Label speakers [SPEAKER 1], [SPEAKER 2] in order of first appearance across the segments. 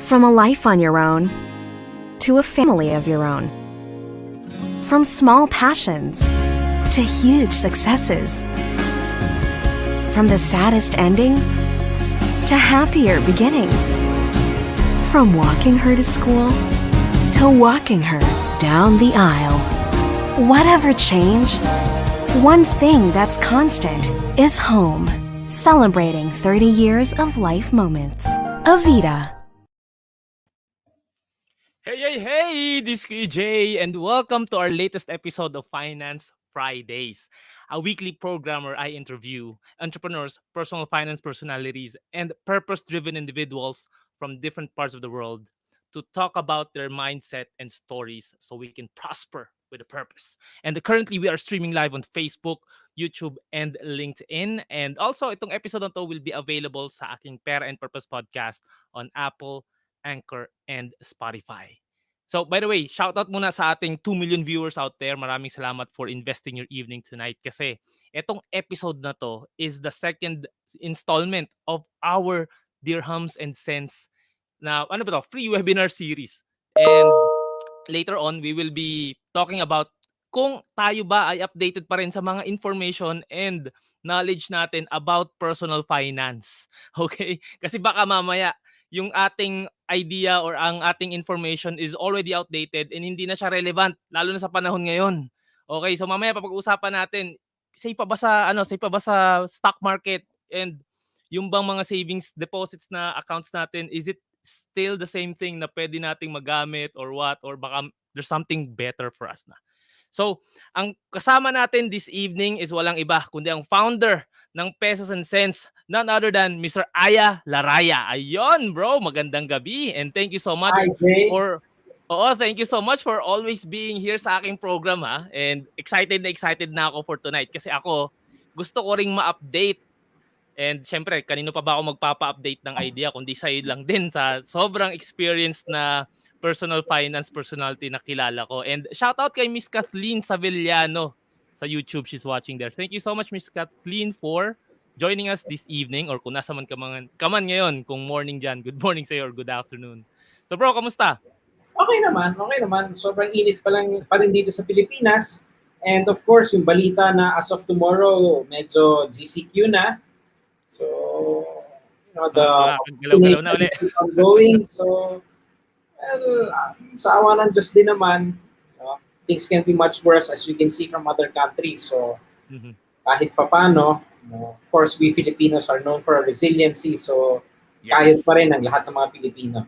[SPEAKER 1] From a life on your own to a family of your own. From small passions to huge successes. From the saddest endings to happier beginnings. From walking her to school to walking her down the aisle. Whatever change, one thing that's constant is home. Celebrating 30 years of life moments. Avita.
[SPEAKER 2] Hey, this is EJ, and welcome to our latest episode of Finance Fridays, a weekly program where I interview entrepreneurs, personal finance personalities, and purpose-driven individuals from different parts of the world to talk about their mindset and stories so we can prosper with a purpose. And currently, we are streaming live on Facebook, YouTube, and LinkedIn. And also, itong episode na to will be available sa aking Pera and Purpose podcast on Apple, Anchor, and Spotify. So, by the way, shout out muna sa ating 2 million viewers out there. Maraming salamat for investing your evening tonight kasi itong episode na to is the second installment of our Dirhams and Sense na ano ba to, free webinar series. And later on, we will be talking about kung tayo ba ay updated pa rin sa mga information and knowledge natin about personal finance. Okay? Kasi baka mamaya yung ating idea or ang ating information is already outdated and hindi na siya relevant lalo na sa panahon ngayon. Okay, so mamaya papag-usapan natin safe pa ba sa stock market and yung bang mga savings deposits na accounts natin, is it still the same thing na pwede nating magamit or what, or baka there's something better for us na. So, ang kasama natin this evening is walang iba kundi ang founder ng Pesos and Cents, none other than Mr. Aya Laraya. Ayun, bro, magandang gabi and thank you so much
[SPEAKER 3] Hi, Jay.
[SPEAKER 2] thank you so much for always being here sa aking program ha. And excited na ako for tonight kasi ako gusto ko ring ma-update. And syempre, kanino pa ba ako magpapa-update ng idea kundi sa'yo lang din sa sobrang experience na personal finance personality na kilala ko. And shout out kay Miss Kathleen Savillano sa YouTube. She's watching there. Thank you so much, Miss Kathleen, for joining us this evening or kung nasa man ka man ngayon, kung morning dyan, good morning sa'yo or good afternoon. So bro, kamusta?
[SPEAKER 3] Okay naman. Sobrang init pa rin dito sa Pilipinas. And of course, yung balita na as of tomorrow, medyo GCQ na. So, the
[SPEAKER 2] galaw-galaw na ulit.
[SPEAKER 3] is ongoing. So, well, sa awa ng Diyos din naman, things can be much worse as you can see from other countries. So, kahit papano, of course, we Filipinos are known for our resiliency. So, kayod pa rin ang lahat ng mga Pilipino.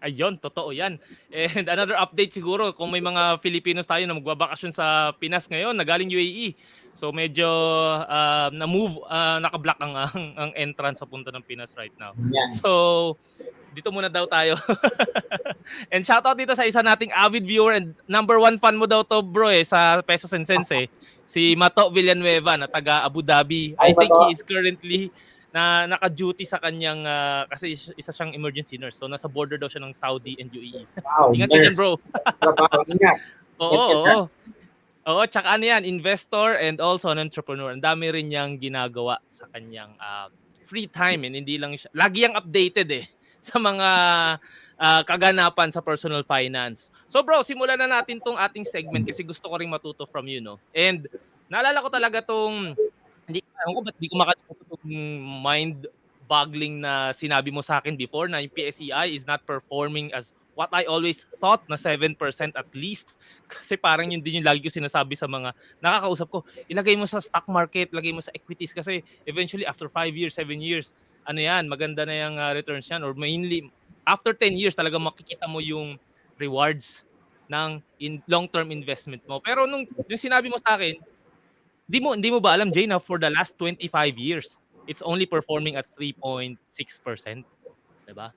[SPEAKER 2] Ayun, totoo yan. And another update siguro, kung may mga Filipinos tayo na magbabakasyon sa Pinas ngayon na galing UAE. So medyo na-move, naka-block ang entrance sa punta ng Pinas right now.
[SPEAKER 3] Yeah.
[SPEAKER 2] So dito muna daw tayo. And shoutout dito sa isa nating avid viewer and number 1 fan mo daw to bro sa Pesos and Cents si Mato Villanueva na taga Abu Dhabi. I think he is currently na naka-duty sa kanyang kasi isa siyang emergency nurse. So nasa border daw siya ng Saudi and UAE.
[SPEAKER 3] Wow,
[SPEAKER 2] Ingat ka dyan, bro.
[SPEAKER 3] Ingat.
[SPEAKER 2] Oo, tsaka ano yan, investor and also an entrepreneur. Ang dami rin niyang ginagawa sa kanyang free time and hindi lang siya. Lagi yang updated sa mga kaganapan sa personal finance. So bro, simulan na natin tong ating segment kasi gusto ko ring matuto from you, no? And naalala ko talaga tong hindi ko makalimutan yung mind-boggling na sinabi mo sa akin before na yung PSEI is not performing as what I always thought na 7% at least. Kasi parang yun din yung lagi ko sinasabi sa mga nakakausap ko. Ilagay mo sa stock market, ilagay mo sa equities kasi eventually after 5 years, 7 years, ano yan, maganda na yung returns yan. Or mainly, after 10 years talaga makikita mo yung rewards ng long-term investment mo. Pero nung sinabi mo sa akin, Hindi mo ba alam, Jay, na for the last 25 years, it's only performing at 3.6%? Diba?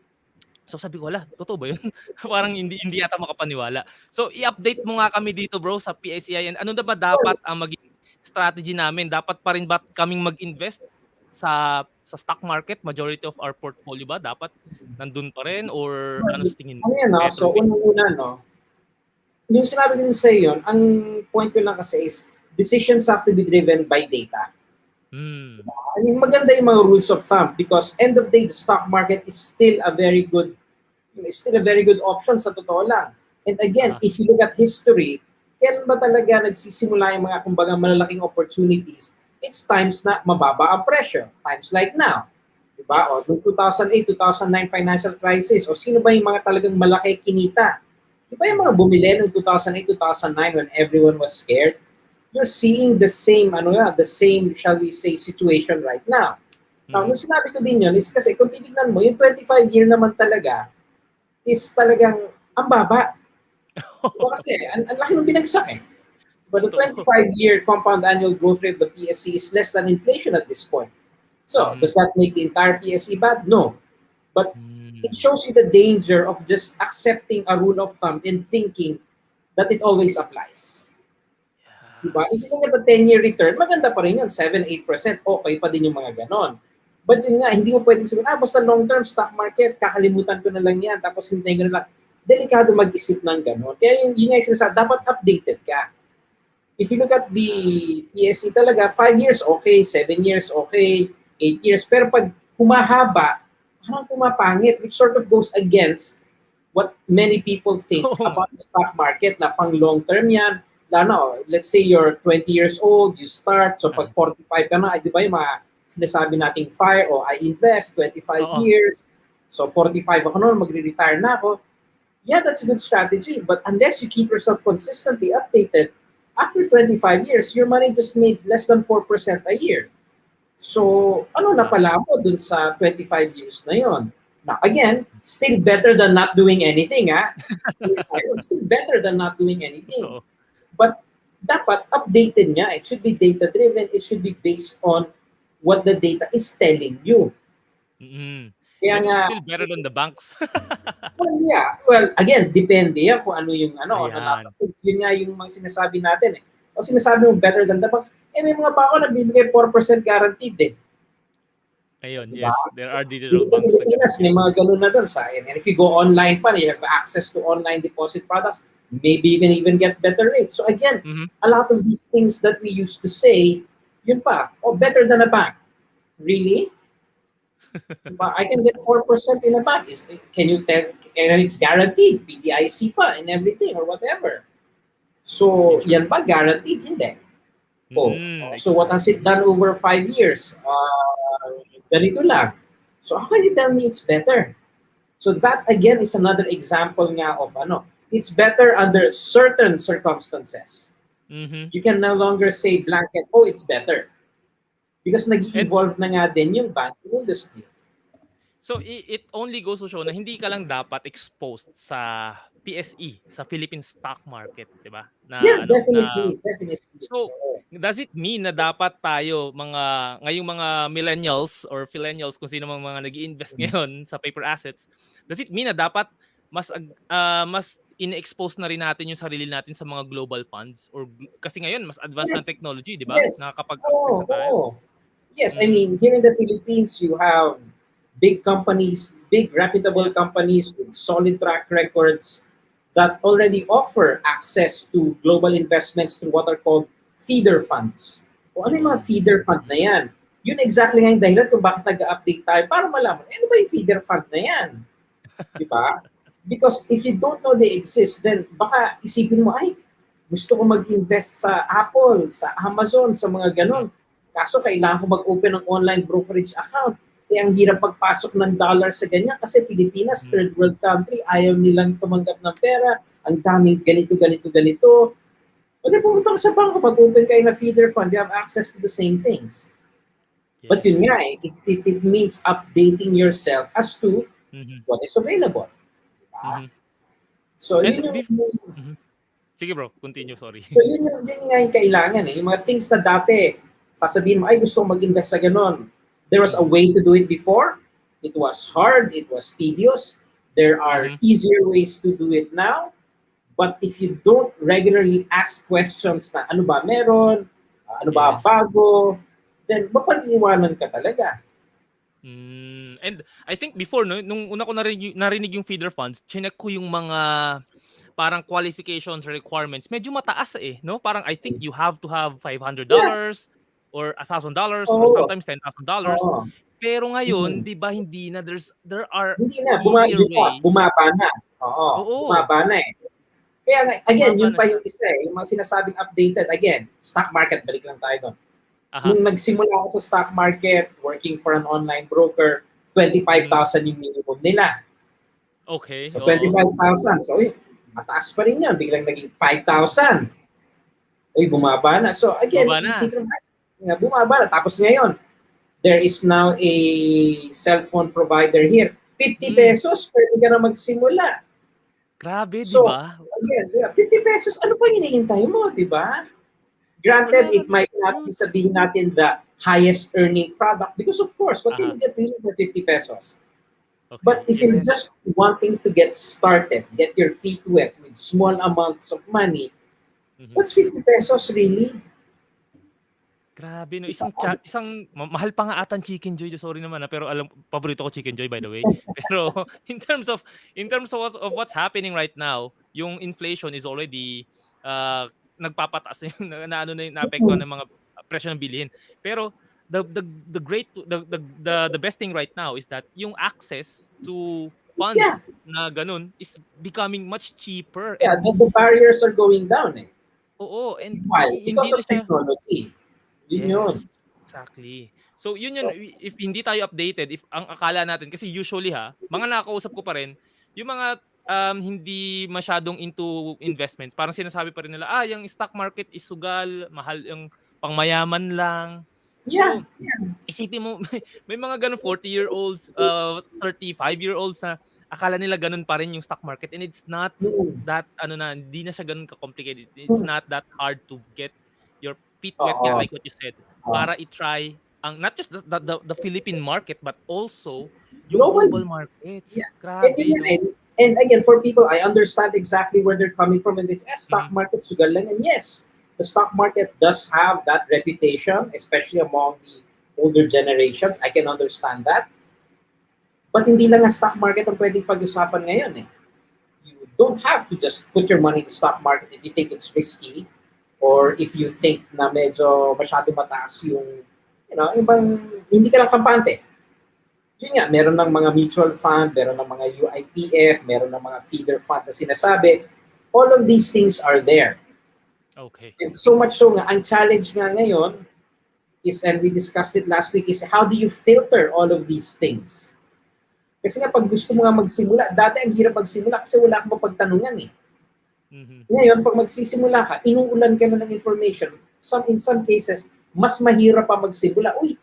[SPEAKER 2] So sabi ko, wala, totoo ba yun? Parang hindi yata makapaniwala. So i-update mo nga kami dito, bro, sa PSEI. And ano na ba dapat ang maging strategy namin? Dapat pa rin ba kaming mag-invest sa stock market? Majority of our portfolio ba? Dapat nandun pa rin? Or ano sa tingin mo?
[SPEAKER 3] So unang-una, yung sinabi ko din sa iyo, ang point ko lang kasi is, decisions have to be driven by data. I mean, maganda yung mga rules of thumb because end of the day, the stock market is still a very good It's still a very good option sa totoo lang. And again,
[SPEAKER 2] Ah.
[SPEAKER 3] if you look at history, kailan ba talaga nagsisimula yung mga kumbaga malalaking opportunities? It's times na mababa ang presyo. Times like now. Diba?
[SPEAKER 2] Yes.
[SPEAKER 3] O, noong 2008, 2009 financial crisis. O sino ba yung mga talagang malaki kinita? Diba yung mga bumili noong 2008, 2009 when everyone was scared? You're seeing the same, the same, shall we say, situation right now. Now, nung sinabi ko din yun, is kasi kung titignan mo, yung 25-year naman talaga, is talagang ang baba. Diba kasi, ang laki ng binagsak eh. But the 25-year compound annual growth rate of the PSC is less than inflation at this point. So, does that make the entire PSC bad? No. But it shows you the danger of just accepting a rule of thumb and thinking that it always applies. Diba? If you look at the 10-year return, maganda pa rin yun, 7-8%. Okay pa din yung mga ganon. But yun nga, hindi mo pwedeng sabihin, basta long-term stock market, kakalimutan ko na lang yan, tapos hintayin ko na lang. Delikado mag-isip ng ganon. Kaya yun nga yung sinasabi, dapat updated ka. If you look at the PSE talaga, 5 years okay, 7 years okay, 8 years. Pero pag humahaba, parang pumapangit, which sort of goes against what many people think about the stock market na pang long-term yan. Lalo, let's say you're 20 years old, you start, so pag 45 ka na, di ba yung mga sinasabi nating FIRE o I invest 25 years, so 45 ako noon, magre-retire na ako. Yeah, that's a good strategy, but unless you keep yourself consistently updated, after 25 years, your money just made less than 4% a year. So, ano na pala mo dun sa 25 years na yon? Now, again, still better than not doing anything, ha? Still better than not doing anything. But dapat updated niya. It should be data-driven. It should be based on what the data is telling you.
[SPEAKER 2] Kaya nga, it's still better than the banks.
[SPEAKER 3] Well, yeah. Well, again, depende yan kung ano yung yun nga yung mga sinasabi natin eh. O sinasabi mo better than the banks, may mga bako nagbibigay 4% guaranteed eh.
[SPEAKER 2] Ayun, diba? Yes. There are digital banks.
[SPEAKER 3] May mga ganun na doon sa akin. And if you go online pa, you have access to online deposit products, maybe you can even get better rates. So again, a lot of these things that we used to say, yun pa, better than a bank. Really? I can get 4% in a bank. Can you tell? And it's guaranteed, PDIC pa and everything or whatever. So, yan ba guaranteed? Hindi. So what has it done over 5 years? Ganito lang. So how can you tell me it's better? So that again is another example nga of it's better under certain circumstances. You can no longer say blanket, it's better. Because nag-evolve na nga din yung banking industry.
[SPEAKER 2] So it only goes to show na hindi ka lang dapat exposed sa PSE, sa Philippine stock market, 'di ba?
[SPEAKER 3] Definitely.
[SPEAKER 2] So does it mean na dapat tayo ngayong mga millennials or phillennials kung sino mga nag-i-invest ngayon sa paper assets, does it mean na dapat mas in-expose na rin natin yung sarili natin sa mga global funds or kasi ngayon mas advanced na technology, 'di ba? Nakakapag-access tayo.
[SPEAKER 3] Yes, I mean, here in the Philippines you have big companies, big reputable companies with solid track records that already offer access to global investments through what are called feeder funds. O ano yung mga feeder fund na yan? Yun exactly nga yung dahilan kung bakit nag-update tayo para malaman, ano ba yung feeder fund na yan? Diba? Because if you don't know they exist, then baka isipin mo, gusto ko mag-invest sa Apple, sa Amazon, sa mga ganon. Kaso kailangan ko mag-open ng online brokerage account. Ang hirap pagpasok ng dollar sa ganyan kasi Pilipinas, third world country, ayaw nilang tumanggap ng pera, ang daming ganito. Pwede pumunta ka sa bangko, mag-open kayo na feeder fund, you have access to the same things. Yes. But yun nga, it means updating yourself as to what is available. So, yun yung...
[SPEAKER 2] Sige bro, continue, sorry.
[SPEAKER 3] So, yun nga yung kailangan eh. Yung mga things na dati, sasabihin mo, gusto kong mag-invest sa ganon. There was a way to do it before. It was hard. It was tedious. There are easier ways to do it now. But if you don't regularly ask questions na ano ba meron, ano ba bago, then mapag-iwanan ka talaga.
[SPEAKER 2] And I think before, nung una ko narinig yung feeder funds, chinek ko yung mga parang qualifications or requirements. Medyo mataas no? Parang I think you have to have $500. or $1,000 or
[SPEAKER 3] Oo.
[SPEAKER 2] sometimes $10,000.
[SPEAKER 3] Oo.
[SPEAKER 2] Pero ngayon,
[SPEAKER 3] Mm.
[SPEAKER 2] 'di ba hindi na there are
[SPEAKER 3] Hindi na,
[SPEAKER 2] easier way.
[SPEAKER 3] bumaba na. Oo,
[SPEAKER 2] Oo,
[SPEAKER 3] bumaba na eh. Kaya nga, again,
[SPEAKER 2] bumaba
[SPEAKER 3] yun
[SPEAKER 2] na
[SPEAKER 3] pa
[SPEAKER 2] siya.
[SPEAKER 3] yung isa eh, yung mga sinasabing updated. Again, stock market, balik lang tayo doon.
[SPEAKER 2] Aha.
[SPEAKER 3] Nung nagsimula ako sa stock market, working for an online broker, 25,000 yung minimum nila.
[SPEAKER 2] Okay,
[SPEAKER 3] So
[SPEAKER 2] oo.
[SPEAKER 3] 25,000. So, mataas pa rin yan. Biglang naging 5,000. Bumaba na. So again,
[SPEAKER 2] Bumaba na.
[SPEAKER 3] isipin mo, bumaba na. Tapos ngayon, there is now a cellphone provider here. 50 pesos, pwede ka na magsimula.
[SPEAKER 2] Grabe, 'di
[SPEAKER 3] So,
[SPEAKER 2] ba?
[SPEAKER 3] again, 50 pesos, ano pa hinihintay mo, di ba? Granted,
[SPEAKER 2] Wala na.
[SPEAKER 3] it might not be sabihin natin the highest earning product because of course, what can you get really for 50 pesos?
[SPEAKER 2] Okay.
[SPEAKER 3] But if you're
[SPEAKER 2] And
[SPEAKER 3] just wanting to get started, get your feet wet with small amounts of money, what's 50 pesos really?
[SPEAKER 2] grabe no, isang mahal pa nga ata ang Chicken Joy, sorry naman pero paborito ko Chicken Joy by the way. Pero in terms of what's happening right now, yung inflation is already nagpapataas na na ano na yung naapektuhan ng mga presyo ng bilihin. Pero the great the best thing right now is that yung access to
[SPEAKER 3] Yeah,
[SPEAKER 2] funds na ganun is becoming much cheaper
[SPEAKER 3] yeah,
[SPEAKER 2] and
[SPEAKER 3] the barriers are going down eh.
[SPEAKER 2] oo, and
[SPEAKER 3] Why?
[SPEAKER 2] hindi
[SPEAKER 3] Because
[SPEAKER 2] na
[SPEAKER 3] of
[SPEAKER 2] siya.
[SPEAKER 3] technology. Yun yun.
[SPEAKER 2] Yes, exactly. So yun
[SPEAKER 3] So,
[SPEAKER 2] if hindi tayo updated, if ang akala natin kasi usually mga nakakausap ko pa rin, yung mga hindi masyadong into investments, parang sinasabi pa rin nila, yung stock market is sugal, mahal yung pangmayaman lang.
[SPEAKER 3] yeah,
[SPEAKER 2] So isipin mo may mga ganun 40-year-olds, 35-year-olds na akala nila ganun pa rin yung stock market and it's not
[SPEAKER 3] mm,
[SPEAKER 2] that ano na, hindi na siya ganun ka-complicated. It's not that hard to get your feet wet nga
[SPEAKER 3] oo.
[SPEAKER 2] like what you said para i-try ang not just the Philippine market but also yung global
[SPEAKER 3] Globally.
[SPEAKER 2] markets.
[SPEAKER 3] Yeah. And
[SPEAKER 2] Grabe,
[SPEAKER 3] yun yan
[SPEAKER 2] no?
[SPEAKER 3] eh. And again, for people, I understand exactly where they're coming from in this. Stock
[SPEAKER 2] Mhm.
[SPEAKER 3] market, sugal lang. And yes, the stock market does have that reputation, especially among the older generations. I can understand that. But hindi lang ang stock market ang pwedeng pag-usapan ngayon eh. You don't have to just put your money in the stock market if you think it's risky or if you think na medyo masyado mataas yung, ibang, hindi ka lang kampante. Yun nga, meron ng mga mutual fund, meron ng mga UITF, meron ng mga feeder fund na sinasabi. All of these things are there.
[SPEAKER 2] Okay.
[SPEAKER 3] And so much so nga, ang challenge nga ngayon is, and we discussed it last week, is how do you filter all of these things? Kasi nga pag gusto mo nga magsimula, dati ang hirap magsimula kasi wala kang mapagtanungan eh.
[SPEAKER 2] Mhm.
[SPEAKER 3] Ngayon, pag magsisimula ka, inuulan ka na ng information. In some cases, mas mahirap pa magsimula. Uy,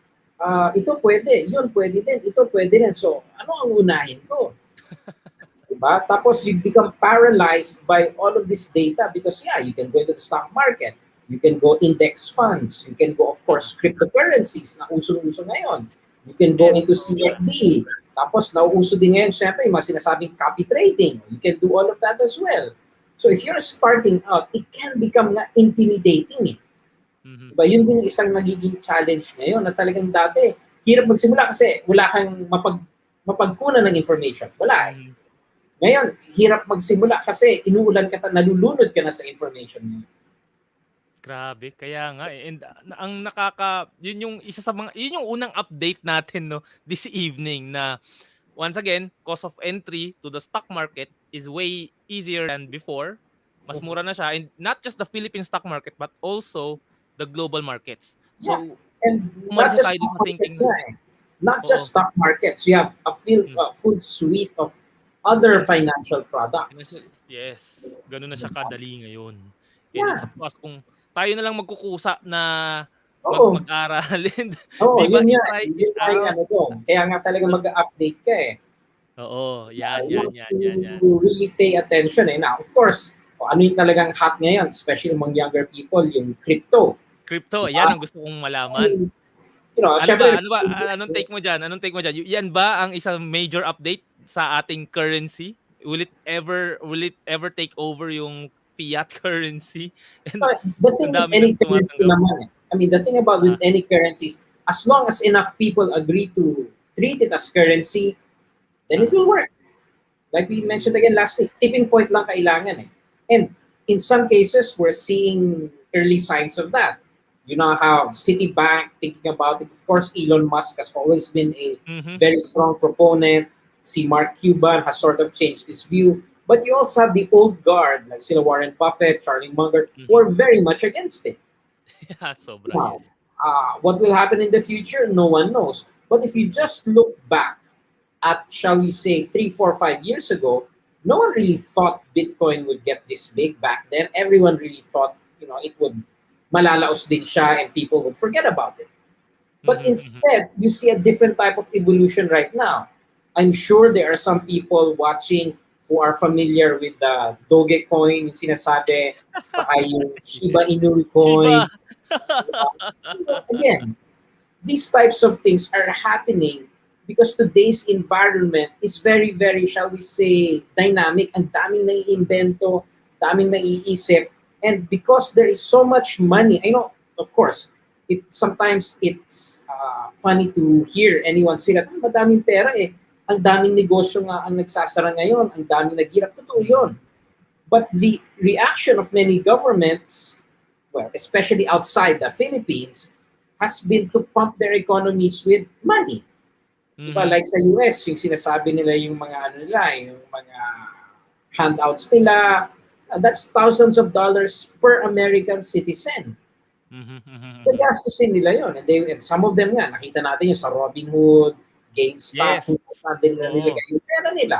[SPEAKER 3] ito pwede, yun pwede din, ito pwede din. So, ano ang unahin ko? Diba? Tapos you become paralyzed by all of this data because you can go into the stock market, you can go index funds, you can go, of course, cryptocurrencies na usong-uso ngayon. You can go
[SPEAKER 2] Yes,
[SPEAKER 3] into
[SPEAKER 2] bro.
[SPEAKER 3] CFD. Tapos nauuso din ngayon, syempre, yung mga sinasabing copy trading. You can do all of that as well. So if you're starting out, it can become na intimidating eh.
[SPEAKER 2] Mhm.
[SPEAKER 3] Diba? Yun din yung isang nagiging challenge ngayon na talagang dati, hirap magsimula kasi wala kang mapagkunan ng information. Wala eh.
[SPEAKER 2] Mhm.
[SPEAKER 3] Ngayon, hirap magsimula kasi inuulan ka, nalulunod ka na sa information mo.
[SPEAKER 2] Grabe, kaya nga eh. And ang yun yung isa sa mga, yun yung unang update natin no this evening na once again, cost of entry to the stock market is way easier than before. Mas mura na siya and not just the Philippine stock market but also the global markets.
[SPEAKER 3] Yeah.
[SPEAKER 2] So,
[SPEAKER 3] And not
[SPEAKER 2] umalis na
[SPEAKER 3] just
[SPEAKER 2] tayo dun
[SPEAKER 3] stock
[SPEAKER 2] sa thinking
[SPEAKER 3] markets
[SPEAKER 2] na,
[SPEAKER 3] nga eh. Not
[SPEAKER 2] oo,
[SPEAKER 3] just stock markets. You have a full suite of other financial products.
[SPEAKER 2] yes, ganun na siya kadali ngayon. And it's
[SPEAKER 3] Yeah.
[SPEAKER 2] up to us kung tayo na lang magkukusa na
[SPEAKER 3] Oo.
[SPEAKER 2] mag-aral and
[SPEAKER 3] Oo,
[SPEAKER 2] 'di ba
[SPEAKER 3] yun nga.
[SPEAKER 2] i-try
[SPEAKER 3] Yun
[SPEAKER 2] it
[SPEAKER 3] nga yung
[SPEAKER 2] out.
[SPEAKER 3] ano doon. Kaya nga talaga mag-update ka eh.
[SPEAKER 2] Oo,
[SPEAKER 3] You have
[SPEAKER 2] yan.
[SPEAKER 3] to really pay attention eh. Now, of course, ano yung talagang hot ngayon, especially among younger people, yung crypto.
[SPEAKER 2] Crypto,
[SPEAKER 3] Diba?
[SPEAKER 2] yan ang gusto kong malaman.
[SPEAKER 3] Syempre,
[SPEAKER 2] Anong take mo diyan? Anong take mo diyan? Yan ba ang isang major update sa ating currency? Will it ever take over yung fiat currency? And
[SPEAKER 3] the
[SPEAKER 2] ang
[SPEAKER 3] thing with
[SPEAKER 2] dami
[SPEAKER 3] any
[SPEAKER 2] nang
[SPEAKER 3] currency
[SPEAKER 2] tumatanggap.
[SPEAKER 3] naman, the thing about with
[SPEAKER 2] Ah,
[SPEAKER 3] any currencies, as long as enough people agree to treat it as currency, then it
[SPEAKER 2] ah.
[SPEAKER 3] will work. Like we mentioned again last week, tipping point lang kailangan eh. And in some cases, we're seeing early signs of that. You now have Citibank thinking about it. Of course, Elon Musk has always been a
[SPEAKER 2] Mm-hmm.
[SPEAKER 3] very strong proponent. See, Mark Cuban has sort of changed his view. But you also have the old guard, like sila Warren Buffett, Charlie Munger, who
[SPEAKER 2] Mm-hmm.
[SPEAKER 3] are very much against it.
[SPEAKER 2] Yeah, sobra,
[SPEAKER 3] Now,
[SPEAKER 2] yes.
[SPEAKER 3] what will happen in the future? No one knows. But if you just look back at, shall we say, 3, 4, 5 years ago, no one really thought Bitcoin would get this big back then. Everyone really thought, it would malalaos din siya and people would forget about it. But
[SPEAKER 2] Mm-hmm. Mm-hmm.
[SPEAKER 3] instead, you see a different type of evolution right now. I'm sure there are some people watching who are familiar with the Dogecoin, yung sinasabi, saka yung
[SPEAKER 2] Yes.
[SPEAKER 3] Shiba Inu
[SPEAKER 2] Shiba.
[SPEAKER 3] coin. Again, these types of things are happening because today's environment is very, very, shall we say, dynamic. Ang daming naiimbento, daming naiisip. And because there is so much money, I know, of course, sometimes it's funny to hear anyone say that, madaming pera eh. Ang daming negosyo nga ang nagsasara ngayon, ang daming naghirap. Totoo yun.
[SPEAKER 2] Mm-hmm.
[SPEAKER 3] But the reaction of many governments, well, especially outside the Philippines, has been to pump their economies with money. Diba?
[SPEAKER 2] Mm-hmm.
[SPEAKER 3] Like sa US, yung sinasabi nila yung mga yung mga handouts nila, that's thousands of dollars per American citizen.
[SPEAKER 2] Mm-hmm. Mm-hmm.
[SPEAKER 3] Gagastusin nila yun. And some of them nga, nakita natin yung sa Robinhood, GameStop,
[SPEAKER 2] Yes.
[SPEAKER 3] kung saan din nila
[SPEAKER 2] Oo.
[SPEAKER 3] nilagay yung pera nila.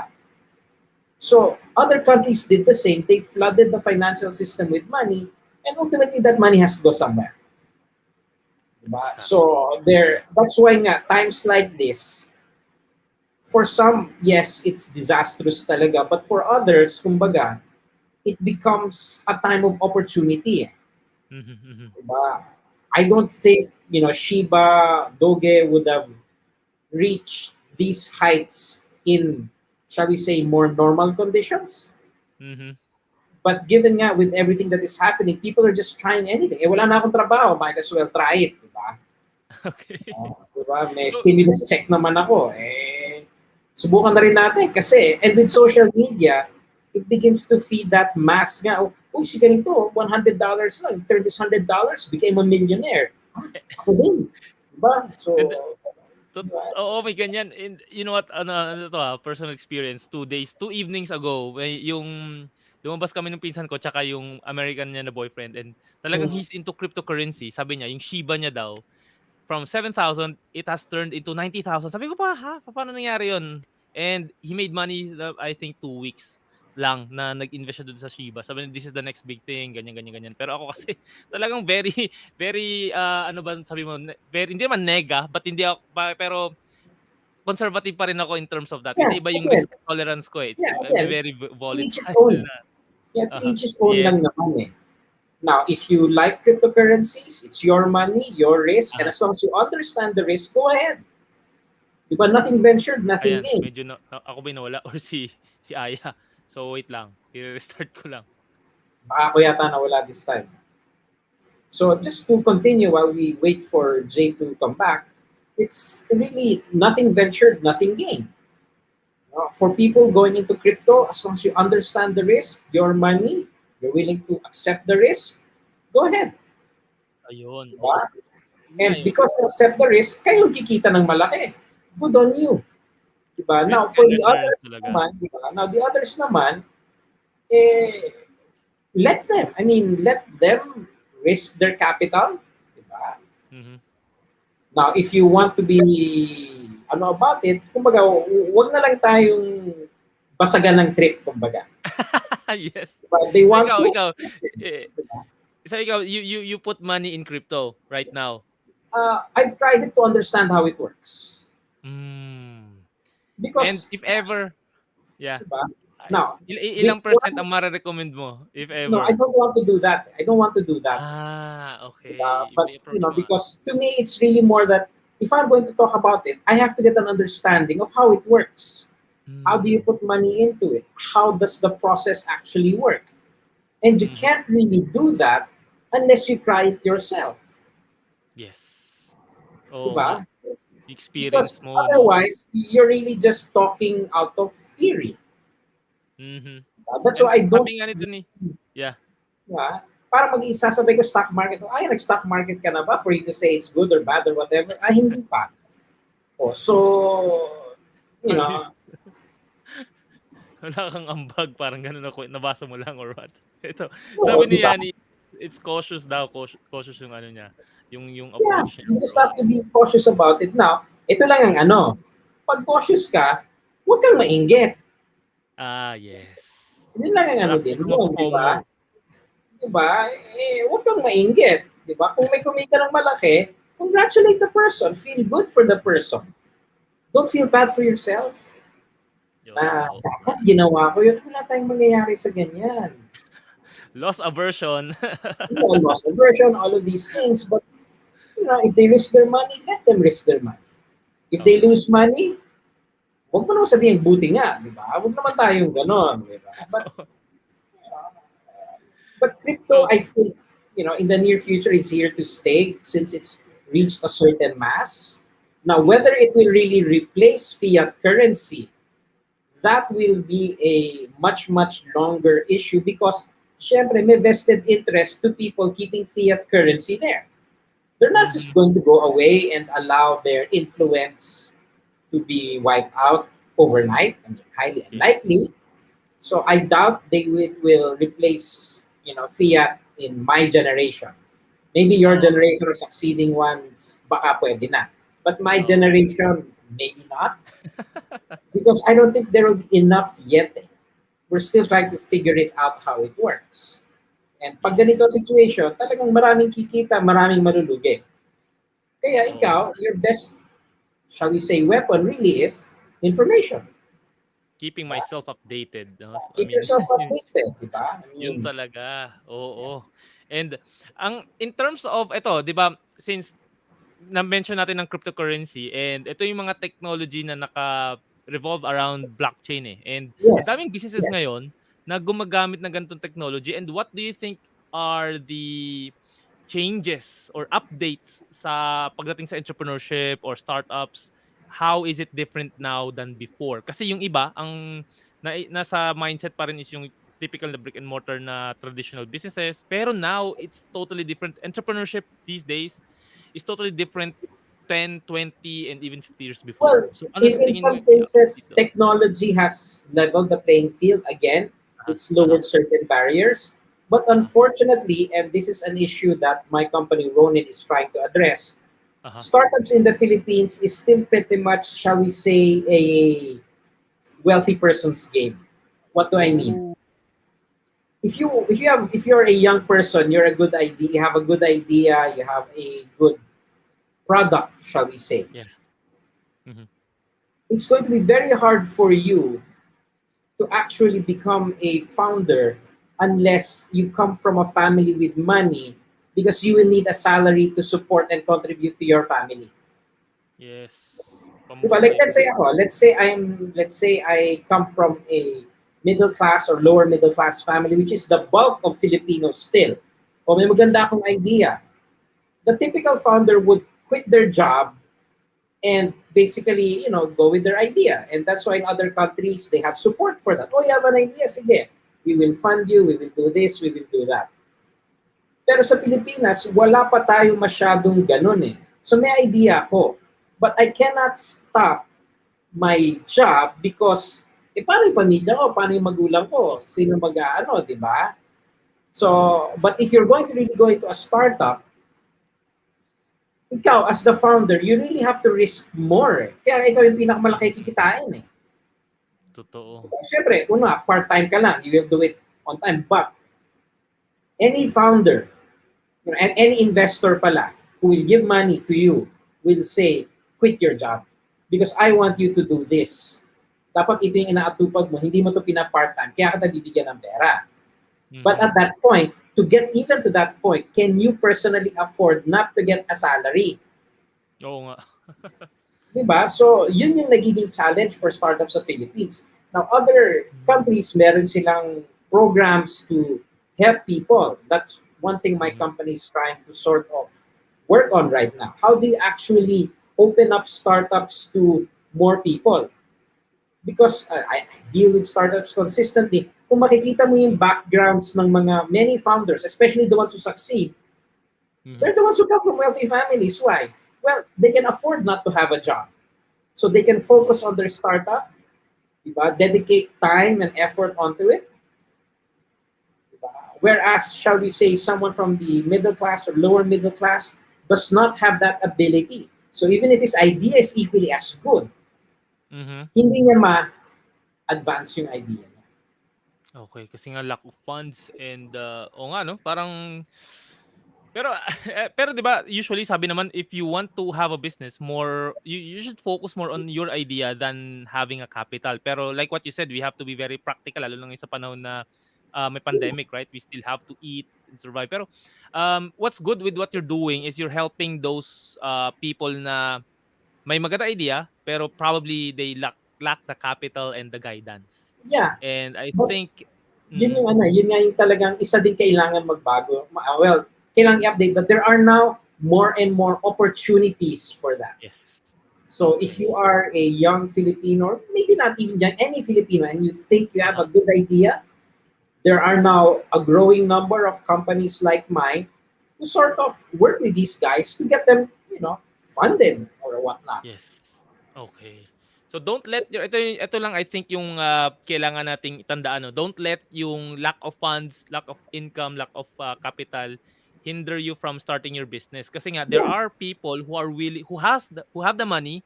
[SPEAKER 3] So other countries did the same. They flooded the financial system with money, and ultimately that money has to go somewhere. Diba?
[SPEAKER 2] Exactly.
[SPEAKER 3] So that's why nga, times like this, for some, yes, it's disastrous talaga, but for others, kumbaga, it becomes a time of opportunity.
[SPEAKER 2] Mm-hmm. Mm-hmm.
[SPEAKER 3] Diba? I
[SPEAKER 2] So,
[SPEAKER 3] don't think, Shiba, Doge would have reached these heights in, shall we say, more normal conditions.
[SPEAKER 2] mm-hmm.
[SPEAKER 3] But given nga with everything that is happening, people are just trying anything. Eh, wala na akong trabaho, might as well try it, di ba?
[SPEAKER 2] Okay.
[SPEAKER 3] Di ba? May
[SPEAKER 2] So,
[SPEAKER 3] stimulus check naman ako. Subukan na rin natin kasi, and with social media, it begins to feed that mass nga. Uy, si ganito, $100 lang, turn this $100, became a millionaire. Ako din. Di ba? So,
[SPEAKER 2] and
[SPEAKER 3] di ba?
[SPEAKER 2] Oo, may ganyan. And you know what, ano to personal experience, 2 evenings ago, yung lumabas kami ng pinsan ko tsaka yung American niya na boyfriend and talagang
[SPEAKER 3] Mm.
[SPEAKER 2] he's into cryptocurrency. Sabi niya, yung Shiba niya daw, from 7,000, it has turned into 90,000. Sabi ko pa, ha? Paano nangyari yun? And he made money, I think, 2 weeks lang na nag-invest siya dun sa Shiba. Sabi niya, this is the next big thing, ganyan, ganyan, ganyan. Pero ako kasi talagang very, very, ano ba sabi mo, very, hindi naman nega, but hindi ako, pero conservative pa rin ako in terms of that.
[SPEAKER 3] Yeah,
[SPEAKER 2] Kasi iba yung
[SPEAKER 3] again,
[SPEAKER 2] risk tolerance ko eh. It's
[SPEAKER 3] yeah, again,
[SPEAKER 2] very
[SPEAKER 3] to each his
[SPEAKER 2] volatile
[SPEAKER 3] own.
[SPEAKER 2] na.
[SPEAKER 3] Yeah, to each his own
[SPEAKER 2] Yes.
[SPEAKER 3] lang naman eh. Now, if you like cryptocurrencies, it's your money, your risk, and
[SPEAKER 2] Uh,
[SPEAKER 3] as long as you understand the risk, go ahead. Diba? Nothing ventured, nothing
[SPEAKER 2] ayan,
[SPEAKER 3] gained.
[SPEAKER 2] medyo ako ba nawala or si Aya. So wait lang. I-restart ko lang.
[SPEAKER 3] Baka ako yata nawala this time. So just to continue while we wait for Jay to come back, it's really nothing ventured, nothing gained. For people going into crypto, as long as you understand the risk, your money, you're willing to accept the risk, go ahead.
[SPEAKER 2] Ayun.
[SPEAKER 3] Diba?
[SPEAKER 2] Oo. Yun nga
[SPEAKER 3] And
[SPEAKER 2] yung
[SPEAKER 3] because you accept the risk, kayong kikita ng malaki. Good on you. Diba? Now,
[SPEAKER 2] risk
[SPEAKER 3] for
[SPEAKER 2] and
[SPEAKER 3] the
[SPEAKER 2] returns
[SPEAKER 3] others
[SPEAKER 2] talaga.
[SPEAKER 3] naman, diba? Now, the others naman, eh, let them. I mean, let them risk their capital. Diba?
[SPEAKER 2] Mhm.
[SPEAKER 3] Now, if you want to be ano about it, kumbaga, wag na lang tayong basagan ng trip, kumbaga.
[SPEAKER 2] Yes.
[SPEAKER 3] Diba? They
[SPEAKER 2] So
[SPEAKER 3] want to.
[SPEAKER 2] ikaw, eh, so ikaw, you put money in crypto right now.
[SPEAKER 3] I've tried it to understand how it works.
[SPEAKER 2] Mm. And
[SPEAKER 3] Because,
[SPEAKER 2] if ever, yeah.
[SPEAKER 3] diba? Now,
[SPEAKER 2] Ilang
[SPEAKER 3] this
[SPEAKER 2] percent
[SPEAKER 3] one,
[SPEAKER 2] ang mare-recommend mo if
[SPEAKER 3] no, I
[SPEAKER 2] ever?
[SPEAKER 3] don't want to do that. I don't want to do that.
[SPEAKER 2] Okay. Iba
[SPEAKER 3] But
[SPEAKER 2] yung approach mo.
[SPEAKER 3] because to me, it's really more that if I'm going to talk about it, I have to get an understanding of how it works. How do you
[SPEAKER 2] Mm.
[SPEAKER 3] put money into it? How does the process actually work? And you
[SPEAKER 2] Mhm.
[SPEAKER 3] can't really do that unless you try it yourself.
[SPEAKER 2] Yes. Oo nga.
[SPEAKER 3] Diba?
[SPEAKER 2] Experience
[SPEAKER 3] Because
[SPEAKER 2] mo, no?
[SPEAKER 3] otherwise, you're really just talking out of theory.
[SPEAKER 2] Mhm.
[SPEAKER 3] That's
[SPEAKER 2] And
[SPEAKER 3] why I don't.
[SPEAKER 2] sabi nga nito ni, yeah.
[SPEAKER 3] Yeah, para mag-isasabay ko stock market. Ay, nag-stock market ka na ba for you to say it's good or bad or whatever? Ay, hindi pa. So, you know,
[SPEAKER 2] Wala kang ambag, parang ganun ako, nabasa mo lang or what? Ito,
[SPEAKER 3] oo,
[SPEAKER 2] sabi
[SPEAKER 3] di
[SPEAKER 2] ni
[SPEAKER 3] ba?
[SPEAKER 2] Yani, it's cautious daw, cautious yung ano niya, yung
[SPEAKER 3] Yeah,
[SPEAKER 2] approach niya.
[SPEAKER 3] you just have to be cautious about it. Now, ito lang ang ano, pag cautious ka, huwag kang mainggit.
[SPEAKER 2] Yes.
[SPEAKER 3] Yun lang ang ano
[SPEAKER 2] Wala
[SPEAKER 3] din
[SPEAKER 2] kang
[SPEAKER 3] yun, di ba?
[SPEAKER 2] FOMO.
[SPEAKER 3] Di ba? Huwag kang mainggit. Di ba? Kung may kumita ng malaki, congratulate the person. Feel good for the person. Don't feel bad for yourself. Na
[SPEAKER 2] Yo.
[SPEAKER 3] dapat ginawa ko yun. Wala tayong mangyayari sa ganyan.
[SPEAKER 2] Loss aversion.
[SPEAKER 3] You know, loss aversion, all of these things. But, you know, if they risk their money, let them risk their money. If they
[SPEAKER 2] Oo nga.
[SPEAKER 3] lose money, huwag mo naman sabihin, buti nga, di ba? Huwag naman tayong gano'n, di ba? But crypto,
[SPEAKER 2] So,
[SPEAKER 3] I think, you know, in the near future is here to stay since it's reached a certain mass. Now, whether it will really replace fiat currency, that will be a much, much longer issue because, syempre, may vested interest to people keeping fiat currency there. They're not just going to go away and allow their influence to be wiped out overnight. I mean, highly
[SPEAKER 2] yes.
[SPEAKER 3] unlikely. So I doubt they will replace, you know, fiat in my generation. Maybe your
[SPEAKER 2] Oo.
[SPEAKER 3] generation or succeeding ones, baka pwede na. But my
[SPEAKER 2] Oo.
[SPEAKER 3] generation, maybe not. Because I don't think there will be enough yet. We're still trying to figure it out how it works. And pag ganito ang situation, talagang maraming kikita, maraming malulugi. Kaya
[SPEAKER 2] Oo.
[SPEAKER 3] ikaw, your best, shall we say, weapon really is information.
[SPEAKER 2] Keeping myself updated. No? I
[SPEAKER 3] Keep
[SPEAKER 2] mean,
[SPEAKER 3] yourself updated, di ba? I
[SPEAKER 2] yun
[SPEAKER 3] mean,
[SPEAKER 2] talaga. Oo. And in terms of ito, 'di ba, since na-mention natin ng cryptocurrency and ito yung mga technology na naka-revolve around blockchain eh. And ang
[SPEAKER 3] yes,
[SPEAKER 2] daming businesses
[SPEAKER 3] yes.
[SPEAKER 2] ngayon na gumagamit ng ganitong technology. And what do you think are the changes or updates sa pagdating sa entrepreneurship or startups? How is it different now than before? Kasi yung iba, ang nasa mindset pa rin is yung typical na brick and mortar na traditional businesses. Pero now, it's totally different. Entrepreneurship these days is totally different 10, 20, and even 50 years before.
[SPEAKER 3] Well,
[SPEAKER 2] So ano sa
[SPEAKER 3] in
[SPEAKER 2] tingin mo
[SPEAKER 3] some
[SPEAKER 2] yung
[SPEAKER 3] cases,
[SPEAKER 2] dito?
[SPEAKER 3] technology has leveled the playing field again.
[SPEAKER 2] Aha,
[SPEAKER 3] It's
[SPEAKER 2] aha,
[SPEAKER 3] lowered certain barriers. But
[SPEAKER 2] aha,
[SPEAKER 3] unfortunately, and this is an issue that my company Ronin is trying to address,
[SPEAKER 2] aha.
[SPEAKER 3] startups in the Philippines is still pretty much, shall we say, a wealthy person's game. What do I mean?
[SPEAKER 2] Oh,
[SPEAKER 3] If you're a young person, you're a good idea, you have a good idea, you have a good product, shall we say.
[SPEAKER 2] yeah. Mhm.
[SPEAKER 3] It's going to be very hard for you to actually become a founder unless you come from a family with money because you will need a salary to support and contribute to your family.
[SPEAKER 2] Yes.
[SPEAKER 3] Diba? Like
[SPEAKER 2] Pambuhay.
[SPEAKER 3] let's say I come from a middle class or lower middle class family, which is the bulk of Filipinos still. O may maganda akong idea. The typical founder would quit their job and basically, you know, go with their idea. And that's why in other countries, they have support for that. Oh, you have an idea? Sige. We will fund you, we will do this, we will do that. Pero sa Pilipinas, wala pa tayo masyadong ganun eh. So may idea ako. But I cannot stop my job because, paano yung pamilya ko? Paano yung magulang ko? Sino mag-ano, di ba? So, but if you're going to really go into a startup, ikaw, as the founder, you really have to risk more. Kaya ikaw yung pinakamalaki kikitain eh.
[SPEAKER 2] Totoo.
[SPEAKER 3] Siyempre, una, part-time ka lang. You will do it on time. But any founder, you know, and any investor pala who will give money to you will say, quit your job because I want you to do this. Dapat ito yung inaatupag mo, hindi mo ito pina-part-time, kaya kita bibigyan ng pera. But at that point, to get even to that point, can you personally afford not to get a salary?
[SPEAKER 2] Oo nga.
[SPEAKER 3] Diba? So, yun yung nagiging challenge for startups sa Philippines. Now, other countries, meron silang programs to help people. That's one thing my company is trying to sort of work on right now. How do you actually open up startups to more people? Because I deal with startups consistently. kung makikita mo yung backgrounds ng many founders, especially the ones who succeed, they're the ones who come from wealthy families. Why? Well, they can afford not to have a job. So they can focus on their startup, diba? Dedicate time and effort onto it. Diba? Whereas, shall we say, someone from the middle class or lower middle class does not have that ability. So even if his idea is equally as good, hindi niya ma-advance yung idea niya.
[SPEAKER 2] Okay, kasi nga lack of funds and o nga no, parang pero pero 'di ba usually sabi naman if you want to have a business more you should focus more on your idea than having a capital. Pero like what you said, we have to be very practical lalo na ngayon sa panahon na may pandemic, right? We still have to eat and survive. Pero what's good with what you're doing is you're helping those people na may maganda idea pero probably they lack the capital and the guidance.
[SPEAKER 3] Yeah.
[SPEAKER 2] And I
[SPEAKER 3] But
[SPEAKER 2] think
[SPEAKER 3] yun nga yung talagang isa din kailangan magbago. Well, kailangan i-update that there are now more and more opportunities for that.
[SPEAKER 2] yes.
[SPEAKER 3] So if you are a young Filipino, or maybe not even young, any Filipino, and you think you have a good idea, there are now a growing number of companies like mine who sort of work with these guys to get them, funded or whatnot.
[SPEAKER 2] Yes. Okay. So don't let your ito lang I think yung kailangan nating itandaan no. Don't let yung lack of funds, lack of income, lack of capital hinder you from starting your business. Kasi nga there
[SPEAKER 3] Yeah.
[SPEAKER 2] are people who are willing who have the money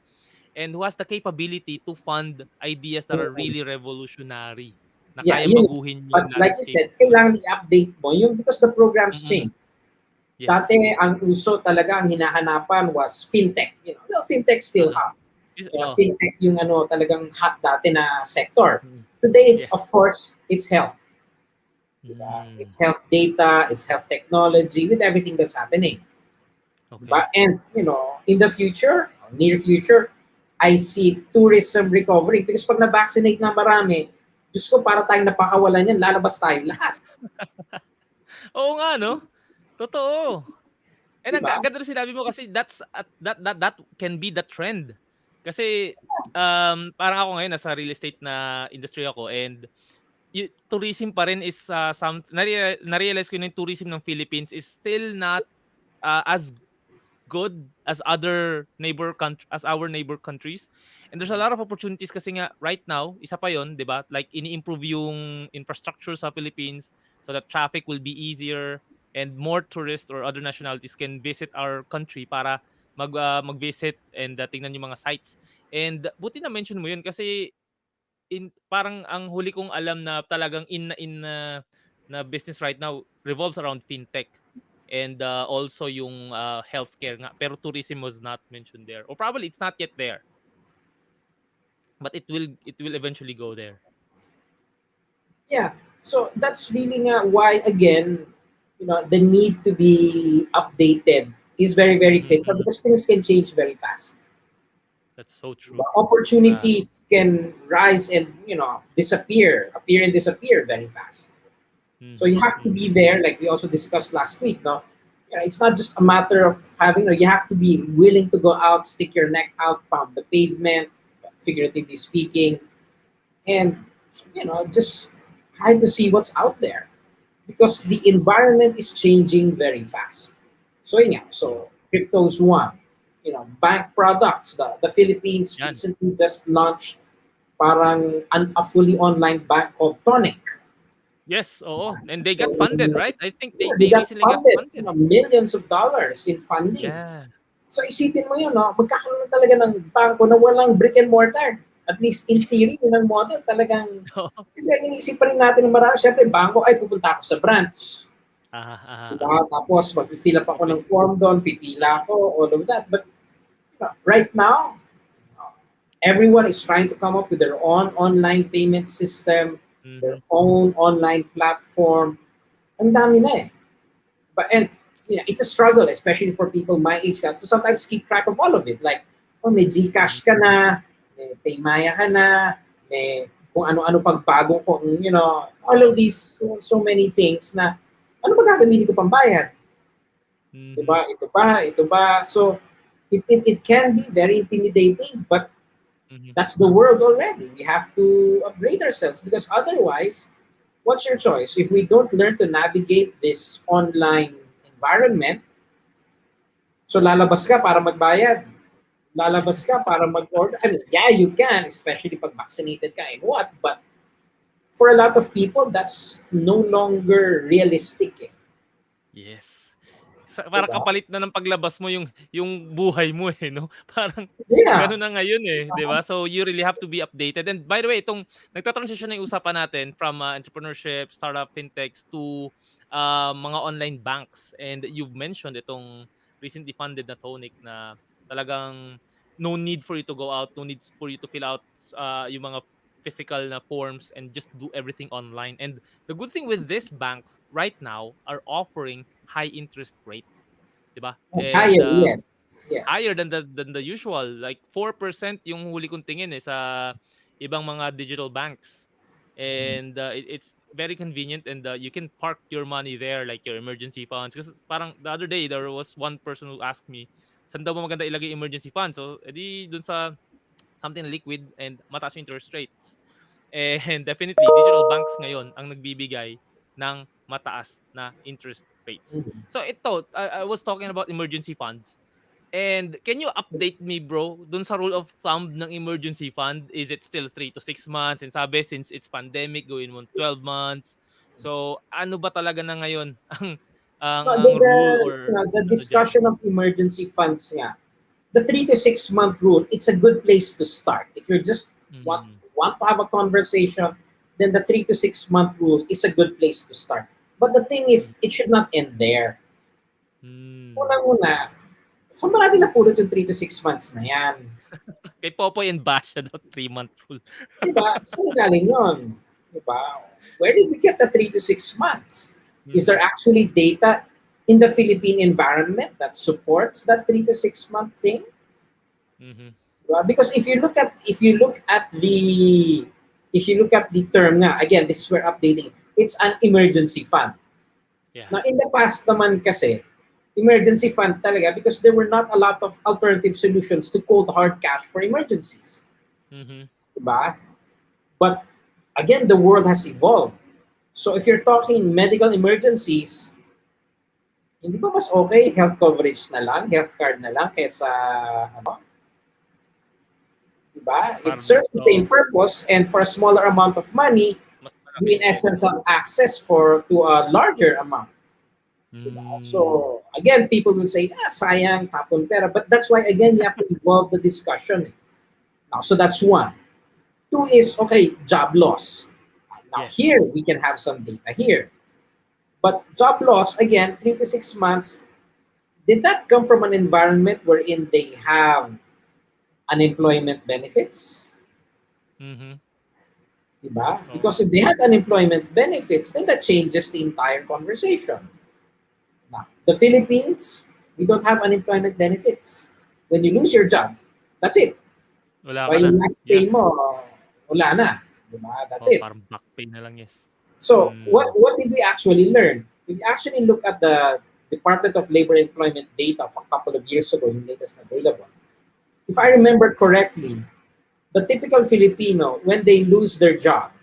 [SPEAKER 2] and who has the capability to fund ideas that are really revolutionary na
[SPEAKER 3] Yeah,
[SPEAKER 2] kayang
[SPEAKER 3] yun.
[SPEAKER 2] baguhin yung
[SPEAKER 3] But like you
[SPEAKER 2] landscape.
[SPEAKER 3] said, kailangan i-update mo yung because the programs change.
[SPEAKER 2] Yes.
[SPEAKER 3] Dati, ang uso talaga, ang hinahanapan was fintech. Well, fintech still hot. Fintech yung talagang hot dati na sector. Today, it's of course, it's health. It's health data, it's health technology, with everything that's happening.
[SPEAKER 2] Okay.
[SPEAKER 3] And, in the future, near future, I see tourism recovering because pag na-vaccinate na marami, Diyos ko, para tayong napakawalan yan, lalabas tayo lahat.
[SPEAKER 2] Oo nga, no? Totoo. And
[SPEAKER 3] Diba?
[SPEAKER 2] ang ganda rin sinabi mo kasi that can be the trend. Kasi parang ako ngayon nasa real estate na industry ako and tourism pa rin is na-realize ko yung tourism ng Philippines is still not as good as our neighbor countries. And there's a lot of opportunities kasi nga right now, isa pa yon, 'di ba? Like ini-improve yung infrastructure sa Philippines so that traffic will be easier and more tourists or other nationalities can visit our country para mag-visit and tingnan yung mga sites. And buti na mention mo yun kasi parang ang huli kong alam na talagang na business right now revolves around fintech and also yung healthcare nga pero tourism was not mentioned there or probably it's not yet there but it will eventually go there.
[SPEAKER 3] Yeah, so that's really why again, the need to be updated is very, very critical because things can change very fast.
[SPEAKER 2] That's so true.
[SPEAKER 3] Opportunities can rise and appear and disappear very fast. So you have to be there, like we also discussed last week. No, it's not just a matter of having. You have to be willing to go out, stick your neck out, pound the pavement, figuratively speaking, and just try to see what's out there because the environment is changing very fast. So crypto's one. Bank products. The Philippines recently just launched parang a fully online bank called Tonic.
[SPEAKER 2] Yes, and they got funded, right? I think they
[SPEAKER 3] recently got funded. Millions of dollars in funding.
[SPEAKER 2] Yeah.
[SPEAKER 3] So isipin mo yun, magkakaroon talaga ng bangko na walang brick and mortar. At least in theory, yun ang model talagang. Kasi iniisip pa rin natin ng marami, syempre, bangko, ay pupunta ako sa branch. Tapos mag-fill up ako ng form doon, pipila ako, all of that. But right now, everyone is trying to come up with their own online payment system, their own online platform. Ang dami na eh. And it's a struggle, especially for people my age. So sometimes keep track of all of it. Like, may GCash ka na, may Paymaya ka na, may kung ano-ano pagbago kung, all of these, so many things na, ano ba gagamitin ko pang bayad? Diba? Ito ba? So, it can be very intimidating, but that's the world already. We have to upgrade ourselves because otherwise, what's your choice? If we don't learn to navigate this online environment, so lalabas ka para magbayad. Lalabas ka para mag-order. I mean, yeah, you can, especially pag vaccinated ka and what, but for a lot of people, that's no longer realistic. Eh.
[SPEAKER 2] Yes. Parang
[SPEAKER 3] Diba?
[SPEAKER 2] kapalit na ng paglabas mo yung buhay mo eh, no? Parang
[SPEAKER 3] Yeah.
[SPEAKER 2] gano'n na ngayon eh, 'di ba? So you really have to be updated. And by the way, itong nagta-transition na yung usapan natin from entrepreneurship, startup, fintechs to mga online banks. And you've mentioned itong recently funded na Tonic na talagang no need for you to go out, no need for you to fill out yung mga physical na forms and just do everything online. And the good thing with these banks right now are offering high interest rate, 'di ba? And
[SPEAKER 3] Higher, yes.
[SPEAKER 2] higher
[SPEAKER 3] Yes.
[SPEAKER 2] than the usual, like 4% yung huli kong tingin eh sa ibang mga digital banks. And it's very convenient, and you can park your money there, like your emergency funds. Kasi parang the other day there was one person who asked me, saan daw ba maganda ilagay emergency fund? So edi dun sa something liquid and mataas yung interest rates. And definitely, digital banks ngayon ang nagbibigay ng mataas na interest rates.
[SPEAKER 3] Mhm.
[SPEAKER 2] So ito, I was talking about emergency funds. And can you update me, bro, dun sa rule of thumb ng emergency fund? Is it still 3 to 6 months? And sabi, since it's pandemic, gawin mo 12 months. So, ano ba talaga na ngayon
[SPEAKER 3] No,
[SPEAKER 2] ang rule or
[SPEAKER 3] the
[SPEAKER 2] ano dyan?
[SPEAKER 3] discussion of emergency funds nga, the 3 to 6 month rule, it's a good place to start. If you just want,
[SPEAKER 2] Mm,
[SPEAKER 3] want to have a conversation, then the 3 to 6 month rule is a good place to start. But the thing is, it should not end there.
[SPEAKER 2] mm.
[SPEAKER 3] Unang-una, saan ba natin napulot yung 3 to 6 months na yan?
[SPEAKER 2] Kay Popoy and Bash, 3-month rule.
[SPEAKER 3] Diba? Saan galing yun? Diba? Where did we get the 3 to 6 months? Is there actually data in the Philippine environment that supports that 3 to 6 month thing?
[SPEAKER 2] Mhm.
[SPEAKER 3] Diba? Because if you look at the term nga, again, this is where updating. It's an emergency fund.
[SPEAKER 2] Yeah.
[SPEAKER 3] Now, in the past naman kasi, emergency fund talaga because there were not a lot of alternative solutions to cold hard cash for emergencies.
[SPEAKER 2] Mhm.
[SPEAKER 3] Diba? But again, the world has evolved. So if you're talking medical emergencies, hindi ba mas okay health coverage na lang, health card na lang kaysa ano? Diba? It
[SPEAKER 2] Parang
[SPEAKER 3] serves the same
[SPEAKER 2] oo,
[SPEAKER 3] purpose, and for a smaller amount of money,
[SPEAKER 2] mas
[SPEAKER 3] you
[SPEAKER 2] malaking
[SPEAKER 3] in essence
[SPEAKER 2] cover.
[SPEAKER 3] have access to a larger amount. Diba?
[SPEAKER 2] Hmm.
[SPEAKER 3] So again, people will say, sayang, tapon pera. But that's why, again, you have to evolve the discussion. Now, so that's one. Two is, okay, job loss. Now here,
[SPEAKER 2] Yes.
[SPEAKER 3] we can have some data here. But job loss, again, 3 to 6 months, did that come from an environment wherein they have unemployment benefits?
[SPEAKER 2] Mhm.
[SPEAKER 3] Diba?
[SPEAKER 2] Oo nga.
[SPEAKER 3] Because if they had unemployment benefits, then that changes the entire conversation. Now, the Philippines, we don't have unemployment benefits. When you lose your job, that's it.
[SPEAKER 2] Wala ka
[SPEAKER 3] By
[SPEAKER 2] na.
[SPEAKER 3] yung last
[SPEAKER 2] Yeah.
[SPEAKER 3] pay mo, wala na. Diba? That's
[SPEAKER 2] Oh,
[SPEAKER 3] it.
[SPEAKER 2] parang back pay na lang, yes.
[SPEAKER 3] So
[SPEAKER 2] Hmm.
[SPEAKER 3] what did we actually learn? We actually look at the Department of Labor Employment data of a couple of years ago, yung latest available. If I remember correctly, the typical Filipino, when they lose their job,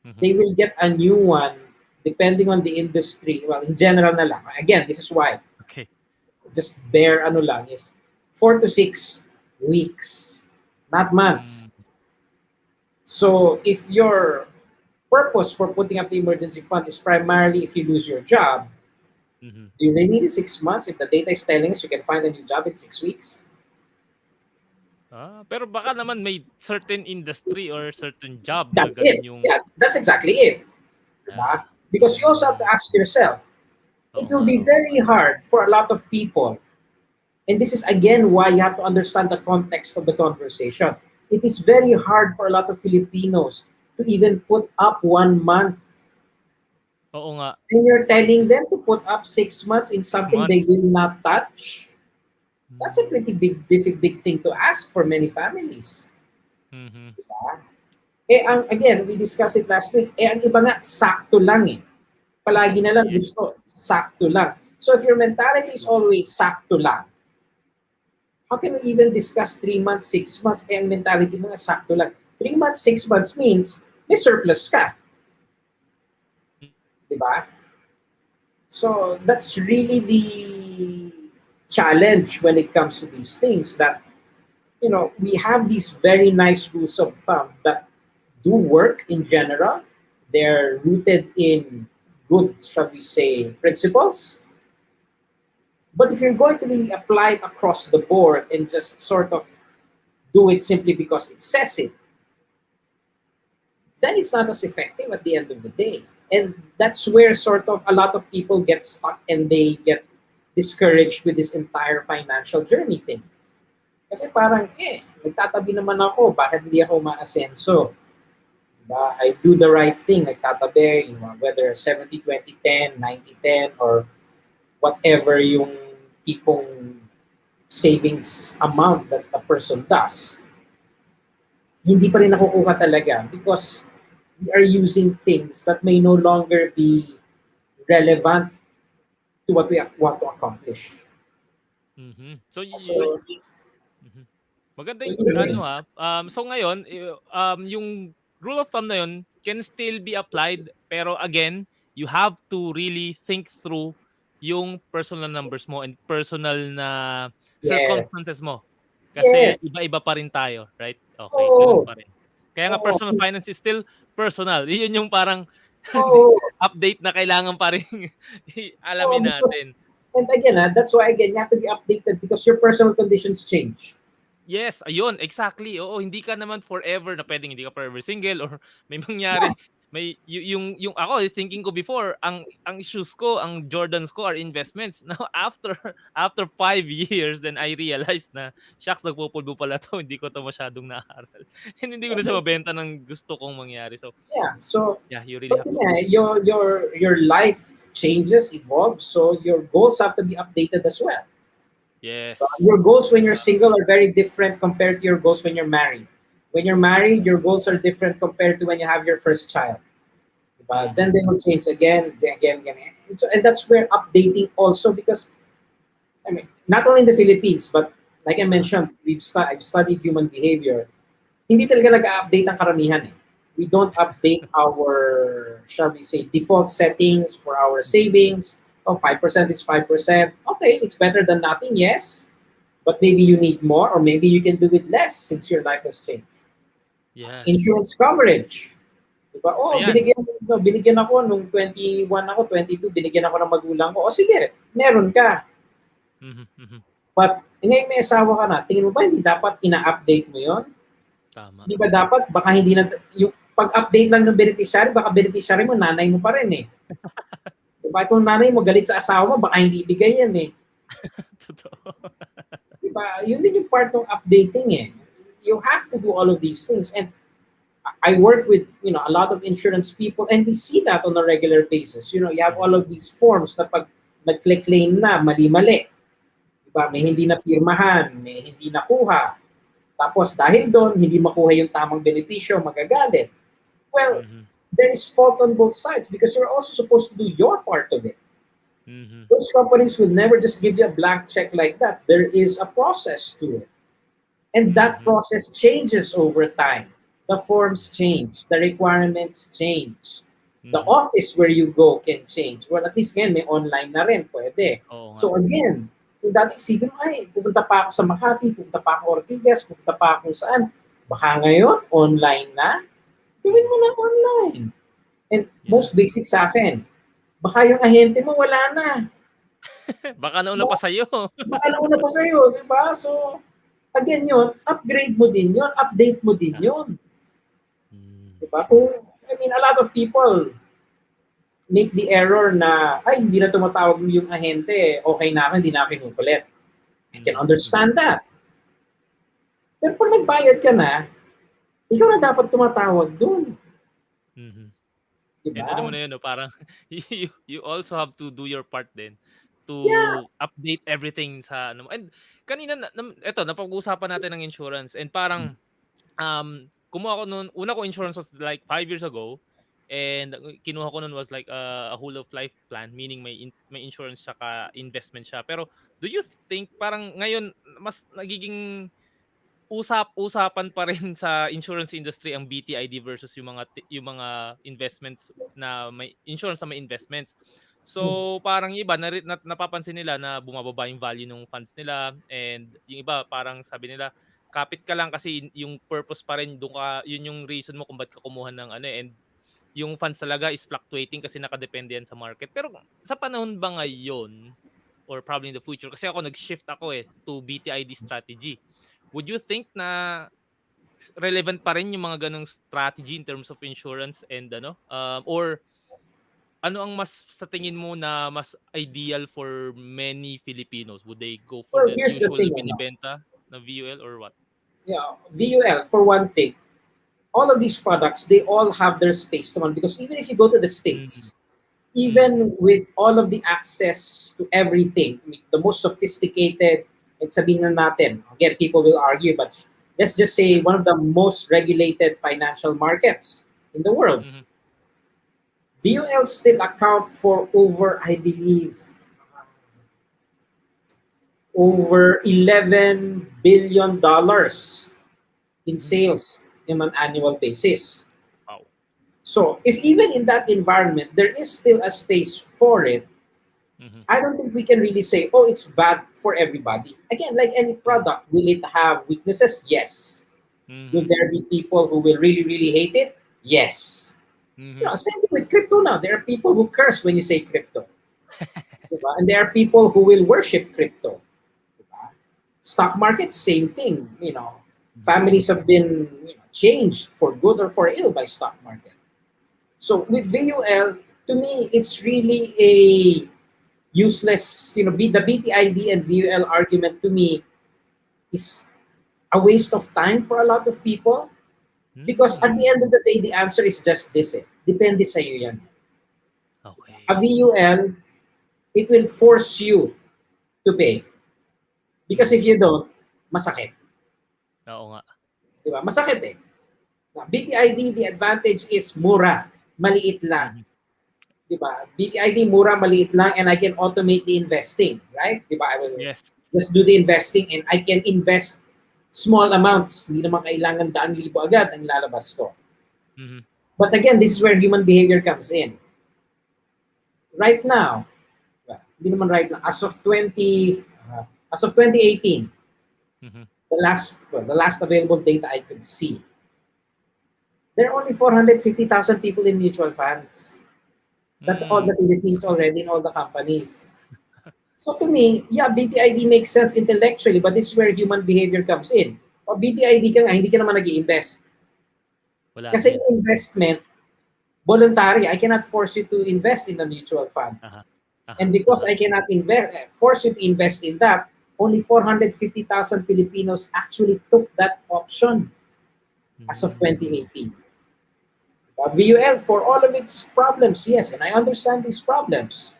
[SPEAKER 2] Mhm.
[SPEAKER 3] they will get a new one depending on the industry. Well, in general na lang. Again, this is why.
[SPEAKER 2] Okay.
[SPEAKER 3] Just bare ano lang is 4 to 6 weeks, not
[SPEAKER 2] Hmm.
[SPEAKER 3] months. So if your purpose for putting up the emergency fund is primarily if you lose your job,
[SPEAKER 2] Mhm.
[SPEAKER 3] do you really need 6 months if the data is telling us you can find a new job in 6 weeks?
[SPEAKER 2] Pero baka naman may certain industry or certain job na
[SPEAKER 3] That's
[SPEAKER 2] ganun
[SPEAKER 3] it.
[SPEAKER 2] yung
[SPEAKER 3] Yeah, that's exactly it. Diba?
[SPEAKER 2] ah,
[SPEAKER 3] Because you also have to ask yourself, it
[SPEAKER 2] oo
[SPEAKER 3] will
[SPEAKER 2] nga,
[SPEAKER 3] be
[SPEAKER 2] oo.
[SPEAKER 3] very hard for a lot of people. And this is again why you have to understand the context of the conversation. It is very hard for a lot of Filipinos to even put up 1 month.
[SPEAKER 2] Oo nga.
[SPEAKER 3] And you're
[SPEAKER 2] Kasi
[SPEAKER 3] telling them to put up 6 months in
[SPEAKER 2] 6
[SPEAKER 3] something they
[SPEAKER 2] months.
[SPEAKER 3] will not touch. That's a
[SPEAKER 2] Hmm.
[SPEAKER 3] pretty big thing to ask for many families.
[SPEAKER 2] Mhm.
[SPEAKER 3] Diba? Again, we discussed it last week. Ang iba nga, sakto lang eh. Palagi na lang
[SPEAKER 2] Yeah.
[SPEAKER 3] gusto, sakto lang. So if your mentality is always sakto lang, how can we even discuss 3 months, 6 months? Ang mentality mo nga sakto lang. 3 months, 6 months means may surplus ka. Diba? So that's really the challenge when it comes to these things, that we have these very nice rules of thumb that do work in general. They're rooted in good, shall we say, principles. But if you're going to really apply it across the board and just sort of do it simply because it says it, then it's not as effective at the end of the day. And that's where sort of a lot of people get stuck and they get discouraged with this entire financial journey thing. Kasi parang, nagtatabi naman ako, bakit hindi ako maasenso? Diba? I do the right thing, nagtatabi, whether 70-20-10, 90-10, or whatever yung tipong savings amount that a person does, hindi pa rin nakukuha talaga because we are using things that may no longer be relevant to what we want to accomplish.
[SPEAKER 2] So,
[SPEAKER 3] So,
[SPEAKER 2] mhm. Maganda
[SPEAKER 3] so
[SPEAKER 2] yung
[SPEAKER 3] yun.
[SPEAKER 2] so ngayon, yung rule of thumb na yun can still be applied, pero again, you have to really think through yung personal numbers mo and personal na
[SPEAKER 3] Yes.
[SPEAKER 2] circumstances mo. Kasi
[SPEAKER 3] Yes.
[SPEAKER 2] iba-iba pa rin tayo, right? Okay, ganun
[SPEAKER 3] Oo.
[SPEAKER 2] pa rin. Kaya nga
[SPEAKER 3] Oo.
[SPEAKER 2] personal finance is still personal. Yun yung parang
[SPEAKER 3] Oo.
[SPEAKER 2] update na kailangan pa rin
[SPEAKER 3] Oo,
[SPEAKER 2] alamin
[SPEAKER 3] because,
[SPEAKER 2] natin.
[SPEAKER 3] and again, that's why again, you have to be updated because your personal conditions change.
[SPEAKER 2] Yes, ayun, exactly. Oo, hindi ka naman forever na pwedeng hindi ka forever single or may
[SPEAKER 3] Yeah.
[SPEAKER 2] mangyari. May yung ako thinking ko before, ang shoes ko, ang Jordans ko are investments. Now after 5 years then I realized na shucks nagpupulbo pala to, hindi ko to masyadong naaral. And hindi ko na siya mabenta ng gusto kong mangyari. So,
[SPEAKER 3] Yeah. So,
[SPEAKER 2] yeah, you really
[SPEAKER 3] but
[SPEAKER 2] have to
[SPEAKER 3] yeah,
[SPEAKER 2] update.
[SPEAKER 3] your life changes, evolves, so your goals have to be updated as well.
[SPEAKER 2] Yes.
[SPEAKER 3] Your goals when you're single are very different compared to your goals when you're married. When you're married, your goals are different compared to when you have your first child. But then
[SPEAKER 2] Mhm.
[SPEAKER 3] they will change again. And that's where updating also, because I mean, not only in the Philippines, but like I mentioned, I've studied human behavior. Hindi talaga nag-update ang karamihan eh. We don't update our, shall we say, default settings for our savings. Oh, 5% is 5%. Okay, it's better than nothing, yes. But maybe you need more, or maybe you can do it less since your life has changed.
[SPEAKER 2] Yes.
[SPEAKER 3] Insurance coverage. Diba? Oh,
[SPEAKER 2] Ayan.
[SPEAKER 3] binigyan ako nung 21 ako, 22, binigyan ako ng magulang ko. O sige, meron ka.
[SPEAKER 2] Mhm, mhm.
[SPEAKER 3] But ngayon may asawa ka na, tingin mo ba hindi dapat ina-update mo yon?
[SPEAKER 2] Tama.
[SPEAKER 3] Di ba dapat, baka hindi na, yung pag-update lang ng beneficiary, baka beneficiary mo, nanay mo pa rin eh. Diba? Kung nanay mo galit sa asawa mo, baka hindi ibigay yan eh.
[SPEAKER 2] Totoo.
[SPEAKER 3] Diba? Yun din yung part ng updating eh. You have to do all of these things. And I work with, a lot of insurance people, and we see that on a regular basis. You have all of these forms na pag nag-claim na, mali-mali. Diba? May hindi na pirmahan, may hindi nakuha. Tapos dahil doon, hindi makuha yung tamang benepisyo, magagalit. Well,
[SPEAKER 2] Mhm.
[SPEAKER 3] there is fault on both sides because you're also supposed to do your part of it.
[SPEAKER 2] Mhm.
[SPEAKER 3] Those companies will never just give you a blank check like that. There is a process to it. And that
[SPEAKER 2] Mhm.
[SPEAKER 3] process changes over time. The forms change, the requirements change. The
[SPEAKER 2] Mhm.
[SPEAKER 3] office where you go can change. Well, at least ngayon may online na rin, pwede.
[SPEAKER 2] Oo nga.
[SPEAKER 3] So again, kung dati isipin mo, ay, pupunta pa ako sa Makati, pupunta pa ako Ortigas, pupunta pa ako saan. Baka ngayon, online na, gawin
[SPEAKER 2] Mhm.
[SPEAKER 3] mo na online. And
[SPEAKER 2] Yeah.
[SPEAKER 3] most basic sa akin, baka yung ahente mo wala na.
[SPEAKER 2] Baka nauna
[SPEAKER 3] No?
[SPEAKER 2] pa sa'yo.
[SPEAKER 3] Baka nauna pa sa'yo, di ba? So, again yun, upgrade mo din yun, update mo din yun. Di ba?
[SPEAKER 2] True.
[SPEAKER 3] I mean, a lot of people make the error na, ay, hindi na tumatawag yung ahente, okay na ako, hindi na ako kinukulit. I can
[SPEAKER 2] Mhm. Mhm.
[SPEAKER 3] understand that. Pero pag nagbayad ka na, ikaw na dapat tumatawag dun.
[SPEAKER 2] Mhm.
[SPEAKER 3] Di
[SPEAKER 2] And ano mo
[SPEAKER 3] ba?
[SPEAKER 2] na yun 'no, parang you also have to do your part din
[SPEAKER 3] Yeah.
[SPEAKER 2] to update everything sa ano mo. And kanina eto napag-uusapan natin ng insurance and parang, kumuha ko nun una kong insurance was like 5 years ago and kinuha ko nun was like, a whole of life plan, meaning may insurance tsaka investment siya. Pero do you think parang ngayon mas nagiging usapan pa rin sa insurance industry ang BTID versus yung mga investments na may insurance na may investments. So parang yung iba napapansin nila na bumababa yung value ng funds nila, and yung iba parang sabi nila kapit ka lang kasi yung purpose pa rin doon ka, yun yung reason mo kung ba't ka kumuha ng ano, and yung funds talaga is fluctuating kasi nakadepende yan sa market. Pero sa panahon ba ngayon or probably in the future, kasi ako nag-shift ako to BTID strategy. Would you think na relevant pa rin yung mga ganong strategy in terms of insurance and or ano ang mas sa tingin mo na mas ideal for many Filipinos? Would they go for
[SPEAKER 3] Well,
[SPEAKER 2] the
[SPEAKER 3] here's the
[SPEAKER 2] usual
[SPEAKER 3] thing,
[SPEAKER 2] binibenta na VUL or what?
[SPEAKER 3] yeah, VUL, for one thing, all of these products, they all have their space naman, because even if you go to the
[SPEAKER 2] Mm.
[SPEAKER 3] States, even with all of the access to everything, I mean, the most sophisticated, and sabihin na natin, again, people will argue, but let's just say one of the most regulated financial markets in the world,
[SPEAKER 2] Mhm.
[SPEAKER 3] VUL still account for over, I believe, over $11 billion in sales on an annual basis.
[SPEAKER 2] Wow.
[SPEAKER 3] So if even in that environment there is still a space for it,
[SPEAKER 2] Mhm.
[SPEAKER 3] I don't think we can really say, oh, it's bad for everybody. Again, like any product, will it have weaknesses? Yes. Will
[SPEAKER 2] Mhm.
[SPEAKER 3] there be people who will really, really hate it? Yes. You
[SPEAKER 2] Mhm.
[SPEAKER 3] know, same thing with crypto now. There are people who curse when you say crypto. Diba? And there are people who will worship crypto. Diba? Stock market, same thing. You know, families have been, changed for good or for ill by stock market. So with VUL, to me, it's really a useless, the BTID and VUL argument to me is a waste of time for a lot of people, because at the
[SPEAKER 2] Mm.
[SPEAKER 3] end of the day, the answer is just this. Depende sa'yo yan. A
[SPEAKER 2] Okay.
[SPEAKER 3] VUL, it will force you to pay. Because if
[SPEAKER 2] Mhm.
[SPEAKER 3] you don't, masakit.
[SPEAKER 2] Oo nga.
[SPEAKER 3] Diba? Masakit eh. BTID, the advantage is mura, maliit lang.
[SPEAKER 2] Mhm.
[SPEAKER 3] Diba? BTID, mura, maliit lang, and I can automate the investing, right? Diba? I will
[SPEAKER 2] Yes.
[SPEAKER 3] just do the investing and I can invest small amounts. Hindi naman kailangan 100,000 agad ang lalabas ko.
[SPEAKER 2] Mhm.
[SPEAKER 3] But again, this is where human behavior comes in. Right now, well, hindi naman right now, as of 2018,
[SPEAKER 2] Mhm.
[SPEAKER 3] the last available data I could see, there are only 450,000 people in mutual funds. That's all the
[SPEAKER 2] Mm.
[SPEAKER 3] Philippines already in all the companies. So to me, yeah, BTID makes sense intellectually, but this is where human behavior comes in. O BTID ka nga, hindi ka naman nag-i-invest.
[SPEAKER 2] Wala
[SPEAKER 3] Kasi
[SPEAKER 2] din.
[SPEAKER 3] yung investment, voluntary. I cannot force you to invest in a mutual fund.
[SPEAKER 2] Aha.
[SPEAKER 3] And
[SPEAKER 2] Aha.
[SPEAKER 3] because
[SPEAKER 2] Aha.
[SPEAKER 3] I cannot force you to invest in that, only 450,000 Filipinos actually took that option as of
[SPEAKER 2] Mm.
[SPEAKER 3] 2018. VUL, for all of its problems, yes, and I understand these problems.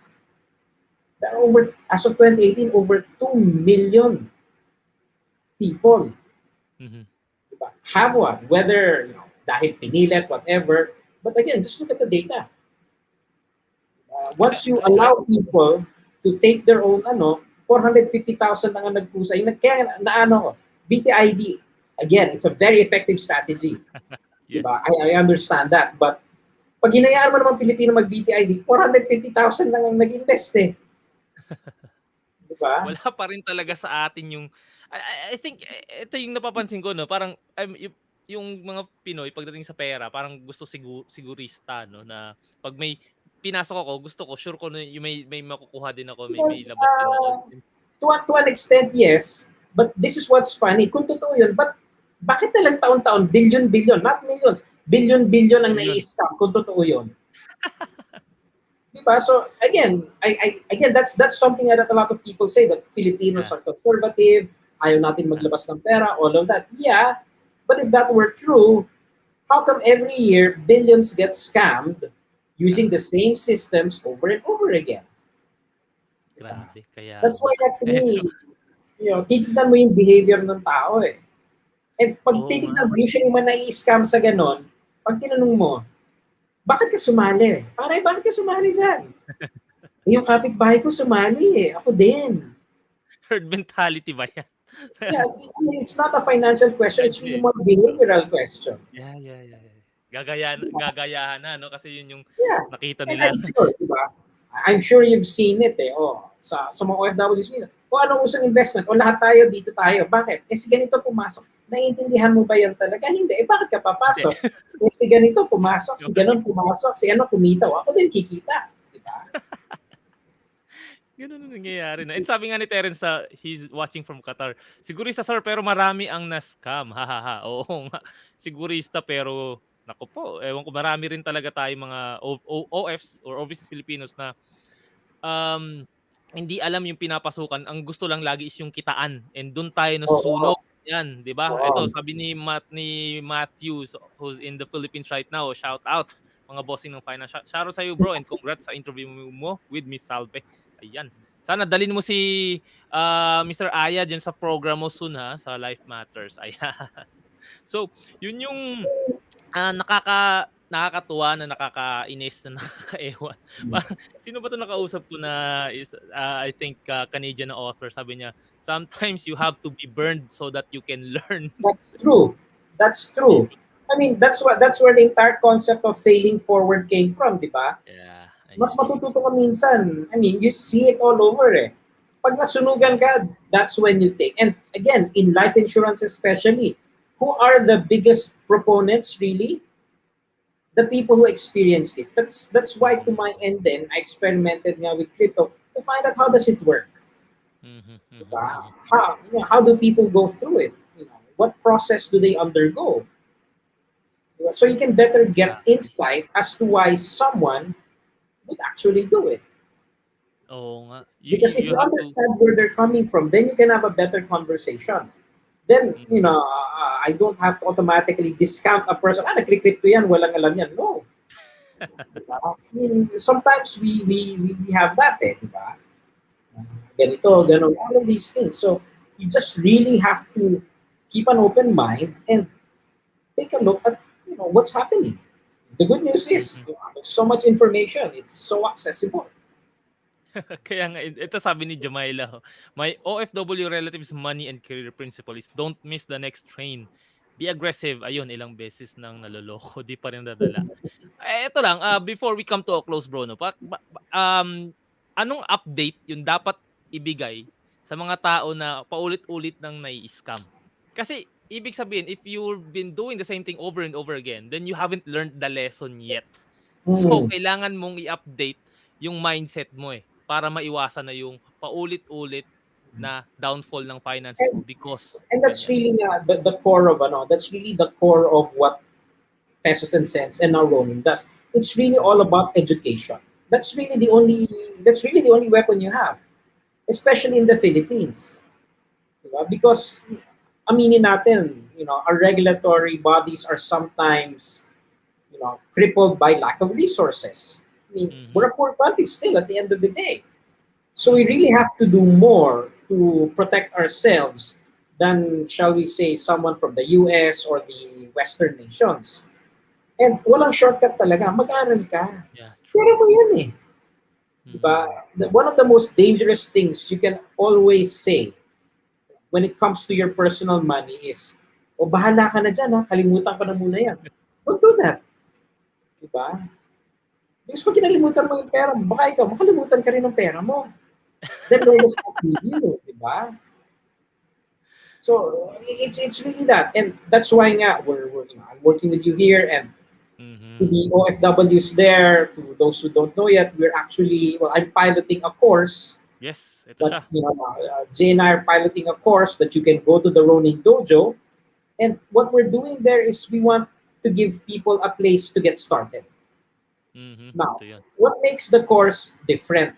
[SPEAKER 3] There are as of 2018, over 2 million people,
[SPEAKER 2] Mhm.
[SPEAKER 3] diba, have one, whether dahil pinilit, whatever. But again, just look at the data.
[SPEAKER 2] Kasi
[SPEAKER 3] Once you allow people to take their own 450,000 na nga nagpusa. Kaya na BTID, again, it's a very effective strategy.
[SPEAKER 2] yes.
[SPEAKER 3] Diba? I understand that. But pag hinayaan mo naman Pilipino mag-BTID, 450,000 lang ang nag-invest eh. Diba?
[SPEAKER 2] Wala pa rin talaga sa atin yung I think ito yung napapansin ko, no, parang yung mga Pinoy pagdating sa pera parang gusto sigurista, no, na pag may pinasok ako gusto ko sure ko na yung may makukuha din ako,
[SPEAKER 3] Well,
[SPEAKER 2] may labas din ako.
[SPEAKER 3] to an extent, yes. But this is what's funny. Kung totoo yun, bakit na lang taon-taon, billion-billion, not millions, billion-billion ang
[SPEAKER 2] Yun.
[SPEAKER 3] nai-scam kung totoo yun? Diba? So again, again that's something that a lot of people say, that Filipinos
[SPEAKER 2] Yeah.
[SPEAKER 3] are conservative, ayaw natin maglabas ng pera, all of that. Yeah, but if that were true, how come every year billions get scammed using the same systems over and over again?
[SPEAKER 2] Grabe, kaya
[SPEAKER 3] That's
[SPEAKER 2] nga.
[SPEAKER 3] why that to me, titignan mo yung behavior ng tao eh. And pag
[SPEAKER 2] Oo nga.
[SPEAKER 3] titignan mo, usually man nai-scam sa ganon, pag tinanong mo, bakit ka sumali? Pare, bakit ka sumali dyan? Yung kapitbahay ko sumali eh. Ako din.
[SPEAKER 2] Herd mentality ba yan?
[SPEAKER 3] Yeah, I mean, it's not a financial question. It's really
[SPEAKER 2] Hindi.
[SPEAKER 3] more behavioral question.
[SPEAKER 2] Yeah. Gagayahan na, no? Kasi yun yung
[SPEAKER 3] Yeah.
[SPEAKER 2] nakita
[SPEAKER 3] And
[SPEAKER 2] nila.
[SPEAKER 3] I'm sure, di ba? I'm sure you've seen it eh. Oh, sa mga OFWs minsan. O anong usong investment? O lahat tayo, dito tayo. Bakit? Eh si ganito pumasok. Naiintindihan mo ba yan talaga? Hindi. Eh bakit ka
[SPEAKER 2] Hindi.
[SPEAKER 3] papasok? Eh si ganito pumasok, si ganon pumasok, si ano kumita. O ako din kikita. Di ba?
[SPEAKER 2] Ganun ang nangyayari na. And sabi nga ni Terence he's watching from Qatar. Sigurista sir pero marami ang na-scam. Hahaha. Oo nga. Sigurista pero nako po, ewan ko marami rin talaga tayong mga OFs or Overseas Filipinos na um, hindi alam yung pinapasukan. Ang gusto lang lagi is yung kitaan. And doon tayo
[SPEAKER 3] Oo.
[SPEAKER 2] nasusunog. Yan, 'di ba? Ito
[SPEAKER 3] Oo.
[SPEAKER 2] sabi ni Matthew who's in the Philippines right now. Shout out mga bossing ng finance. Shout out sa iyo bro and congrats sa interview mo with Miss Salve. Ayan. Sana dalhin mo si Mr. Aya dyan sa program mo soon ha, sa Life Matters. Ayan. So, yun yung nakakatuwa na nakakainis na nakakaewan. Sino ba 'to nakausap ko na is I think Canadian na author, sabi niya, sometimes you have to be burned so that you can learn.
[SPEAKER 3] That's true. That's true. I mean, that's where the entire concept of failing forward came from, di ba?
[SPEAKER 2] Yeah, I
[SPEAKER 3] Mas
[SPEAKER 2] see.
[SPEAKER 3] matututo ka minsan. I mean, you see it all over eh. Pag nasunugan ka, that's when you take. And again, in life insurance especially, who are the biggest proponents really? The people who experienced it. That's why to my end then, I experimented nga with crypto to find out how does it work. Diba? How do people go through it? What process do they undergo? Diba? So you can better get insight as to why someone would actually do it.
[SPEAKER 2] Oo nga.
[SPEAKER 3] Because if you
[SPEAKER 2] have to
[SPEAKER 3] understand where they're coming from, then you can have a better conversation. Then, I don't have to automatically discount a person. Nagkri-crypto yan, walang alam yan. No. Diba? I mean, sometimes we have that eh, diba? Ganito, ganon, all of these things. So, you just really have to keep an open mind and take a look at, what's happening. The good news is, there's so much information. It's so accessible.
[SPEAKER 2] Kaya nga, ito sabi ni Jamaila, my OFW relatives money and career principle is don't miss the next train. Be aggressive. Ayun, ilang beses nang naloloko, di pa rin nadala. Ito lang, before we come to a close bro, no, anong update yung dapat ibigay sa mga tao na paulit-ulit nang nai-scam? Kasi, ibig sabihin, if you've been doing the same thing over and over again, then you haven't learned the lesson yet. So, kailangan mong i-update yung mindset mo eh, para maiwasan na yung paulit-ulit na downfall ng finances mo because
[SPEAKER 3] and that's really the core of that's really the core of what Pesos and Cents and now Ronin does. It's really all about education. That's really the only weapon you have, especially in the Philippines. Diba? Because aminin natin, our regulatory bodies are sometimes crippled by lack of resources. I mean, we're a poor country still at the end of the day. So we really have to do more to protect ourselves than, shall we say, someone from the US or the Western nations. And walang shortcut talaga. Mag-aral ka.
[SPEAKER 2] Yeah,
[SPEAKER 3] Pero mo yan eh. Diba? One of the most dangerous things you can always say when it comes to your personal money is, bahala ka na dyan, kalimutan ko na muna yan. Don't do that. Diba? Because pag kinalimutan mo yung pera mo, baka ikaw, makalimutan ka rin ng pera mo. Then where does that leave you? Diba? So, it's really that. And that's why nga, I'm working with you here and to the OFWs there, to those who don't know yet, we're actually, I'm piloting a course.
[SPEAKER 2] Yes, ito siya.
[SPEAKER 3] Jay and I are piloting a course that you can go to the Ronin Dojo. And what we're doing there is we want to give people a place to get started. Now, what makes the course different?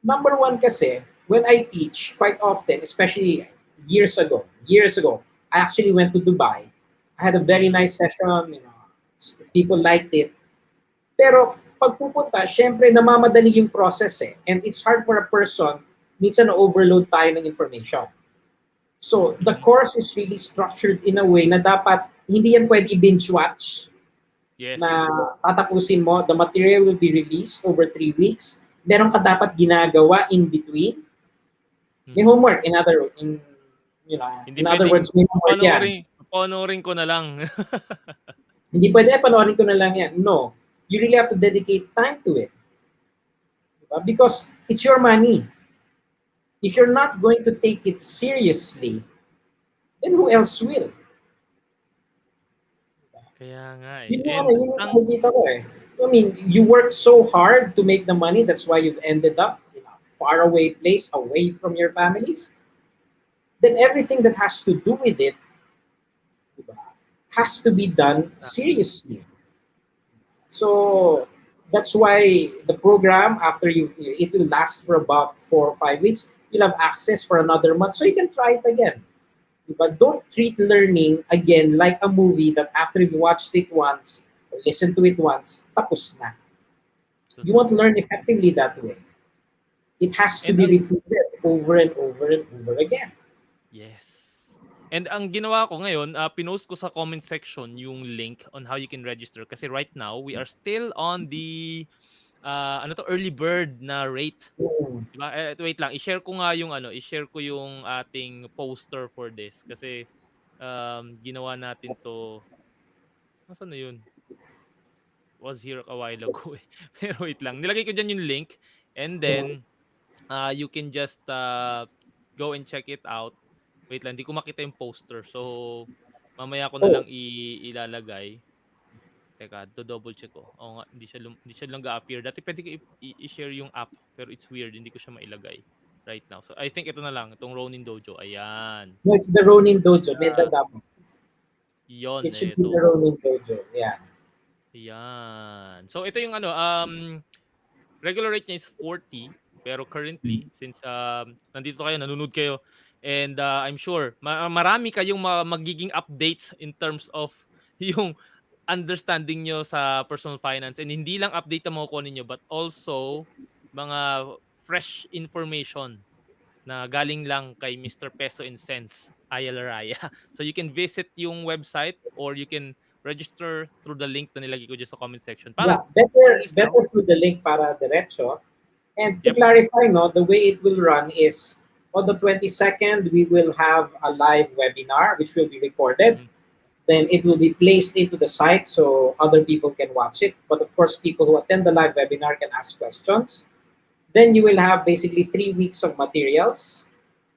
[SPEAKER 3] Number one kasi, when I teach, quite often, especially years ago, I actually went to Dubai. I had a very nice session, people liked it. Pero pag pupunta, syempre namamadali yung process eh. And it's hard for a person, minsan na-overload tayo ng information. So, the course is really structured in a way na dapat, hindi yan pwede i-binge watch.
[SPEAKER 2] Yes.
[SPEAKER 3] Na tatapusin mo, the material will be released over 3 weeks. Meron ka dapat ginagawa in between. May homework, in
[SPEAKER 2] Hindi
[SPEAKER 3] in other
[SPEAKER 2] pwedeng
[SPEAKER 3] words, may homework yan.
[SPEAKER 2] panoorin ko na lang.
[SPEAKER 3] Hindi pwede, panoorin ko na lang yan. No. You really have to dedicate time to it. Diba? Because it's your money. If you're not going to take it seriously, then who else will?
[SPEAKER 2] Kaya nga
[SPEAKER 3] Yun yung,
[SPEAKER 2] And
[SPEAKER 3] yun yung nakikita ko eh. I mean, you work so hard to make the money, that's why you've ended up in a faraway place, away from your families. Then everything that has to do with it, diba, has to be done seriously. So that's why the program, after it will last for about 4 or 5 weeks. You'll have access for another month, so you can try it again. But don't treat learning again like a movie that after you watched it once or listened to it once, tapos na. You won't learn effectively that way. It has to be repeated over and over and over again.
[SPEAKER 2] Yes. And ang ginawa ko ngayon, pinost ko sa comment section yung link on how you can register. Kasi right now, we are still on the early bird na rate. Diba? Wait lang, i-share ko yung ating poster for this. Kasi ginawa natin to, nasaan na yun? Was here a while ago eh. Pero wait lang, nilagay ko dyan yung link. And then, you can just go and check it out. Wait lang, hindi ko makita yung poster. So, mamaya ko na lang ilalagay. Teka, double check ko. Oo nga, hindi siya lang ga-appear. Dati pwede ko i-share yung app, pero it's weird, hindi ko siya mailagay right now. So, I think ito na lang, itong Ronin Dojo. Ayan.
[SPEAKER 3] No, it's the Ronin Dojo.
[SPEAKER 2] Yon,
[SPEAKER 3] It should be
[SPEAKER 2] ito.
[SPEAKER 3] the Ronin Dojo. Yeah.
[SPEAKER 2] Ayan. So, ito yung regular rate niya is 40. Pero currently, since nandito kayo, nanonood kayo, and I'm sure marami kayong magiging updates in terms of yung understanding nyo sa personal finance. And hindi lang update na makukuha ninyo, but also mga fresh information na galing lang kay Mr. Peso and Cents, Laraya. So you can visit yung website or you can register through the link na nilagay ko dyan sa comment section. Para
[SPEAKER 3] better through the link para diretso. And to clarify, the way it will run is on the 22nd, we will have a live webinar which will be recorded. Then it will be placed into the site so other people can watch it. But of course, people who attend the live webinar can ask questions. Then you will have basically 3 weeks of materials.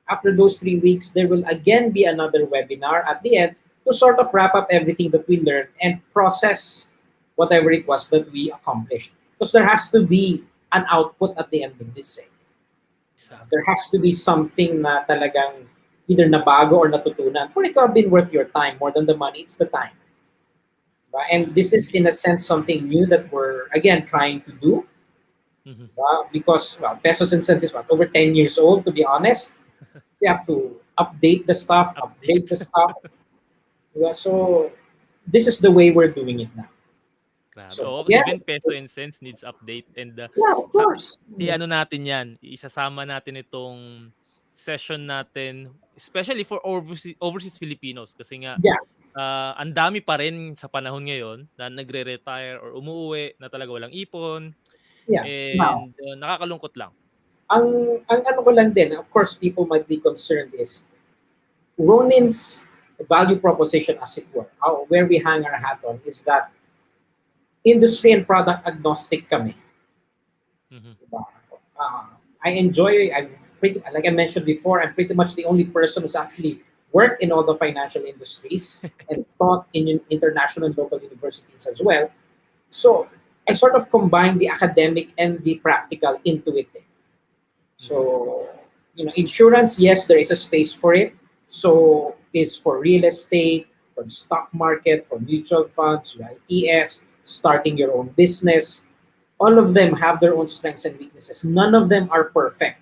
[SPEAKER 3] After those 3 weeks, there will again be another webinar at the end to sort of wrap up everything that we learned and process whatever it was that we accomplished. Because there has to be an output at the end of this thing. Exactly. There has to be something na talagang either nabago or natutunan for it to have been worth your time. More than the money, it's the time. And this is, in a sense, something new that we're, again, trying to do. Because, Pesos and Cents is over 10 years old, to be honest. We have to update the stuff, update the stuff. So, this is the way we're doing it now.
[SPEAKER 2] So, even Peso and Cents needs update. And
[SPEAKER 3] of course.
[SPEAKER 2] Natin yan. Isasama natin itong session natin, especially for overseas Filipinos. Kasi nga, ang dami pa rin sa panahon ngayon na nagre-retire or umuwi na talaga walang ipon. And nakakalungkot lang.
[SPEAKER 3] Ang ano ko lang din, of course, people might be concerned is Ronin's value proposition, as it were, where we hang our hat on, is that industry and product agnostic kami. I enjoy, like I mentioned before, I'm pretty much the only person who's actually worked in all the financial industries and taught in international and local universities as well. So I sort of combine the academic and the practical into it. So, insurance, yes, there is a space for it. So is for real estate, for the stock market, for mutual funds, ETFs, starting your own business. All of them have their own strengths and weaknesses. None of them are perfect.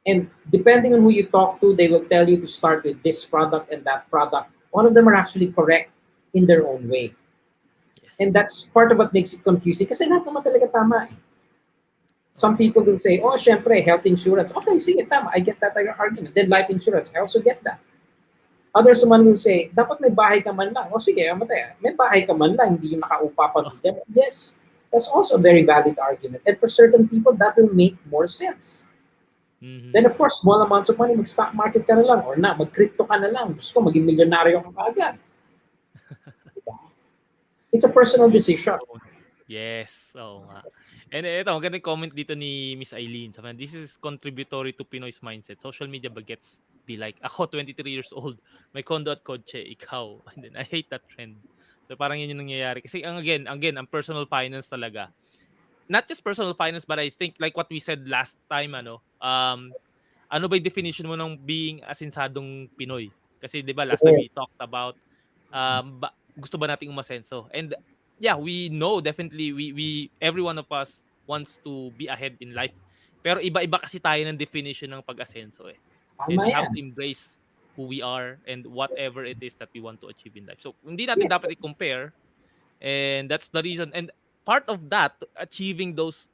[SPEAKER 3] And depending on who you talk to, they will tell you to start with this product and that product. All of them are actually correct in their own way. Yes. And that's part of what makes it confusing kasi lahat naman talaga tama eh. Some people will say, oh, syempre, health insurance. Okay, sige, tama. I get that argument. Then life insurance, I also get that. Others naman will say, dapat may bahay ka man lang. O sige, may bahay ka man lang, hindi yung nakaupa pa. Yes, that's also a very valid argument. And for certain people, that will make more sense. Then of course, small amounts of money, mag-stock market ka na lang or mag-crypto ka na lang. Diyos ko, maging milyonaryo ka kaagad. Diba? It's a personal decision.
[SPEAKER 2] Yes, oo nga. And ito, magandang comment dito ni Miss Eileen. Sabi, this is contributory to Pinoy's mindset. Social media bagets be like, ako 23 years old, may condo at kotse, ikaw. And then I hate that trend. So parang yun yung nangyayari. Kasi again, ang personal finance talaga. Not just personal finance, but I think like what we said last time, ano ba yung definition mo ng being asinsadong Pinoy? Kasi 'di ba last time we talked about gusto ba nating umasenso? And yeah, we know definitely we every one of us wants to be ahead in life. Pero iba-iba kasi tayo ng definition ng pag-asenso eh. And
[SPEAKER 3] Tama
[SPEAKER 2] we have to
[SPEAKER 3] yan.
[SPEAKER 2] embrace who we are and whatever it is that we want to achieve in life. So hindi natin
[SPEAKER 3] Yes.
[SPEAKER 2] dapat i-compare, and that's the reason. And part of that, achieving those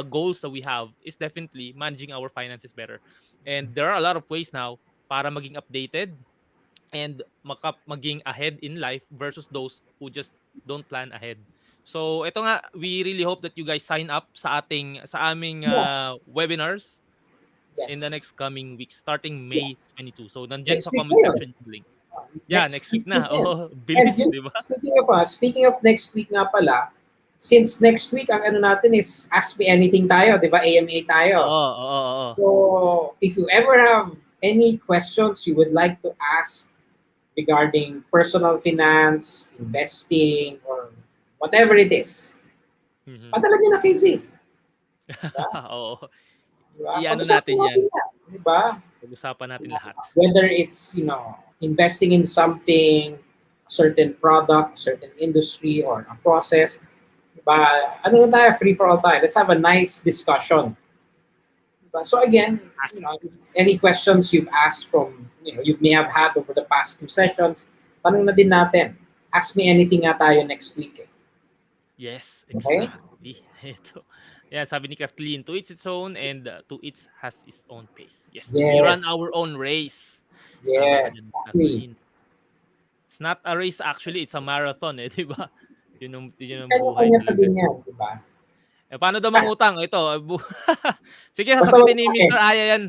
[SPEAKER 2] goals that we have, is definitely managing our finances better. And there are a lot of ways now para maging updated and maging ahead in life versus those who just don't plan ahead. So ito nga, we really hope that you guys sign up sa aming
[SPEAKER 3] Yeah.
[SPEAKER 2] webinars in the
[SPEAKER 3] Yes.
[SPEAKER 2] next coming weeks starting May
[SPEAKER 3] Yes.
[SPEAKER 2] 22. So nandiyan
[SPEAKER 3] Next
[SPEAKER 2] sa
[SPEAKER 3] week
[SPEAKER 2] comment
[SPEAKER 3] na yun.
[SPEAKER 2] section yung link. Yeah, next week na.
[SPEAKER 3] weekend.
[SPEAKER 2] Oh,
[SPEAKER 3] And
[SPEAKER 2] bilis, di ba?
[SPEAKER 3] speaking of next week nga pala, since next week ang ano natin is Ask Me Anything tayo, 'di ba? AMA tayo.
[SPEAKER 2] Oo.
[SPEAKER 3] So, if you ever have any questions you would like to ask regarding personal finance, investing, or whatever it is, padala nyo na kay G. Diba?
[SPEAKER 2] Oo.
[SPEAKER 3] Diba?
[SPEAKER 2] I-ano
[SPEAKER 3] Pag-usapan
[SPEAKER 2] natin yan.
[SPEAKER 3] yan. Diba?
[SPEAKER 2] Pag-usapan natin lahat.
[SPEAKER 3] Whether it's, investing in something, a certain product, a certain industry, or a process, diba? Ano na tayo, free for all tayo. Let's have a nice discussion. Diba? So again, any questions you've asked from, you may have had over the past 2 sessions, tanong na din natin. Ask Me Anything nga tayo next week.
[SPEAKER 2] Yes,
[SPEAKER 3] Okay?
[SPEAKER 2] exactly. Ito. Yeah, sabi ni Kathleen, to each its own and to each has its own pace. Yes, we run
[SPEAKER 3] Yes.
[SPEAKER 2] our own race. Tama ka dyan,
[SPEAKER 3] Yes, exactly.
[SPEAKER 2] Kathleen. It's not a race actually, it's a marathon eh, di ba? Yun ang buhay
[SPEAKER 3] Kanya-kanya pa
[SPEAKER 2] talaga.
[SPEAKER 3] din yan, di ba?
[SPEAKER 2] Paano daw mangutang? Ito. Sige,
[SPEAKER 3] Basta
[SPEAKER 2] sasagutin ni
[SPEAKER 3] wag sa
[SPEAKER 2] Mr. Aya yan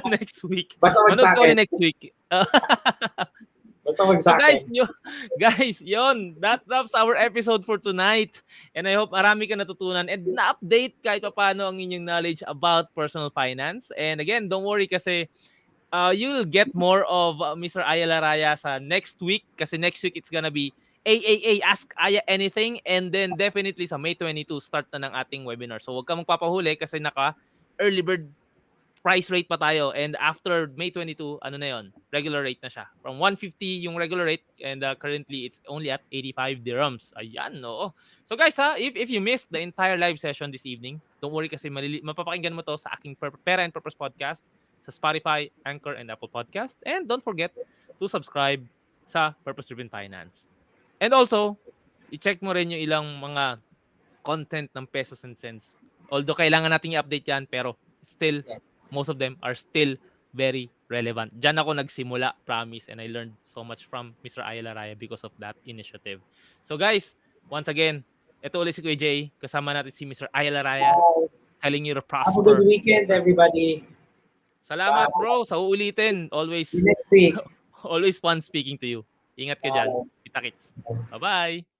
[SPEAKER 2] next week.
[SPEAKER 3] Basta wag
[SPEAKER 2] Manood
[SPEAKER 3] sa
[SPEAKER 2] ko ulit
[SPEAKER 3] akin.
[SPEAKER 2] next week.
[SPEAKER 3] Basta wag
[SPEAKER 2] So
[SPEAKER 3] sa akin.
[SPEAKER 2] guys, yun. That wraps our episode for tonight. And I hope marami ka natutunan and na-update kahit pa paano ang inyong knowledge about personal finance. And again, don't worry kasi you'll get more of Mr. Aya Laraya sa next week. Kasi next week, it's gonna be AAA, Ask Aya Anything. And then definitely sa May 22, start na ng ating webinar. So huwag ka magpapahuli kasi naka-early bird price rate pa tayo. And after May 22, ano na yon? Regular rate na siya. From 150 yung regular rate and currently it's only at 85 dirhams. Ayan, no. So guys, if you missed the entire live session this evening, don't worry kasi mapapakinggan mo to sa aking Pera and Purpose podcast sa Spotify, Anchor, and Apple Podcast. And don't forget to subscribe sa Purpose Driven Finance. And also, i-check mo rin yung ilang mga content ng Pesos and Cents. Although kailangan nating i-update yan, pero still, most of them are still very relevant. Diyan ako nagsimula, promise, and I learned so much from Mr. Aya Laraya because of that initiative. So guys, once again, ito ulit si Kuya Jay, kasama natin si Mr. Aya Laraya, telling you to prosper.
[SPEAKER 3] Have a good weekend, everybody.
[SPEAKER 2] Salamat, bro, sa uulitin. Always,
[SPEAKER 3] See you next week.
[SPEAKER 2] always fun speaking to you. Ingat ka dyan. Kita-kits. Bye-bye.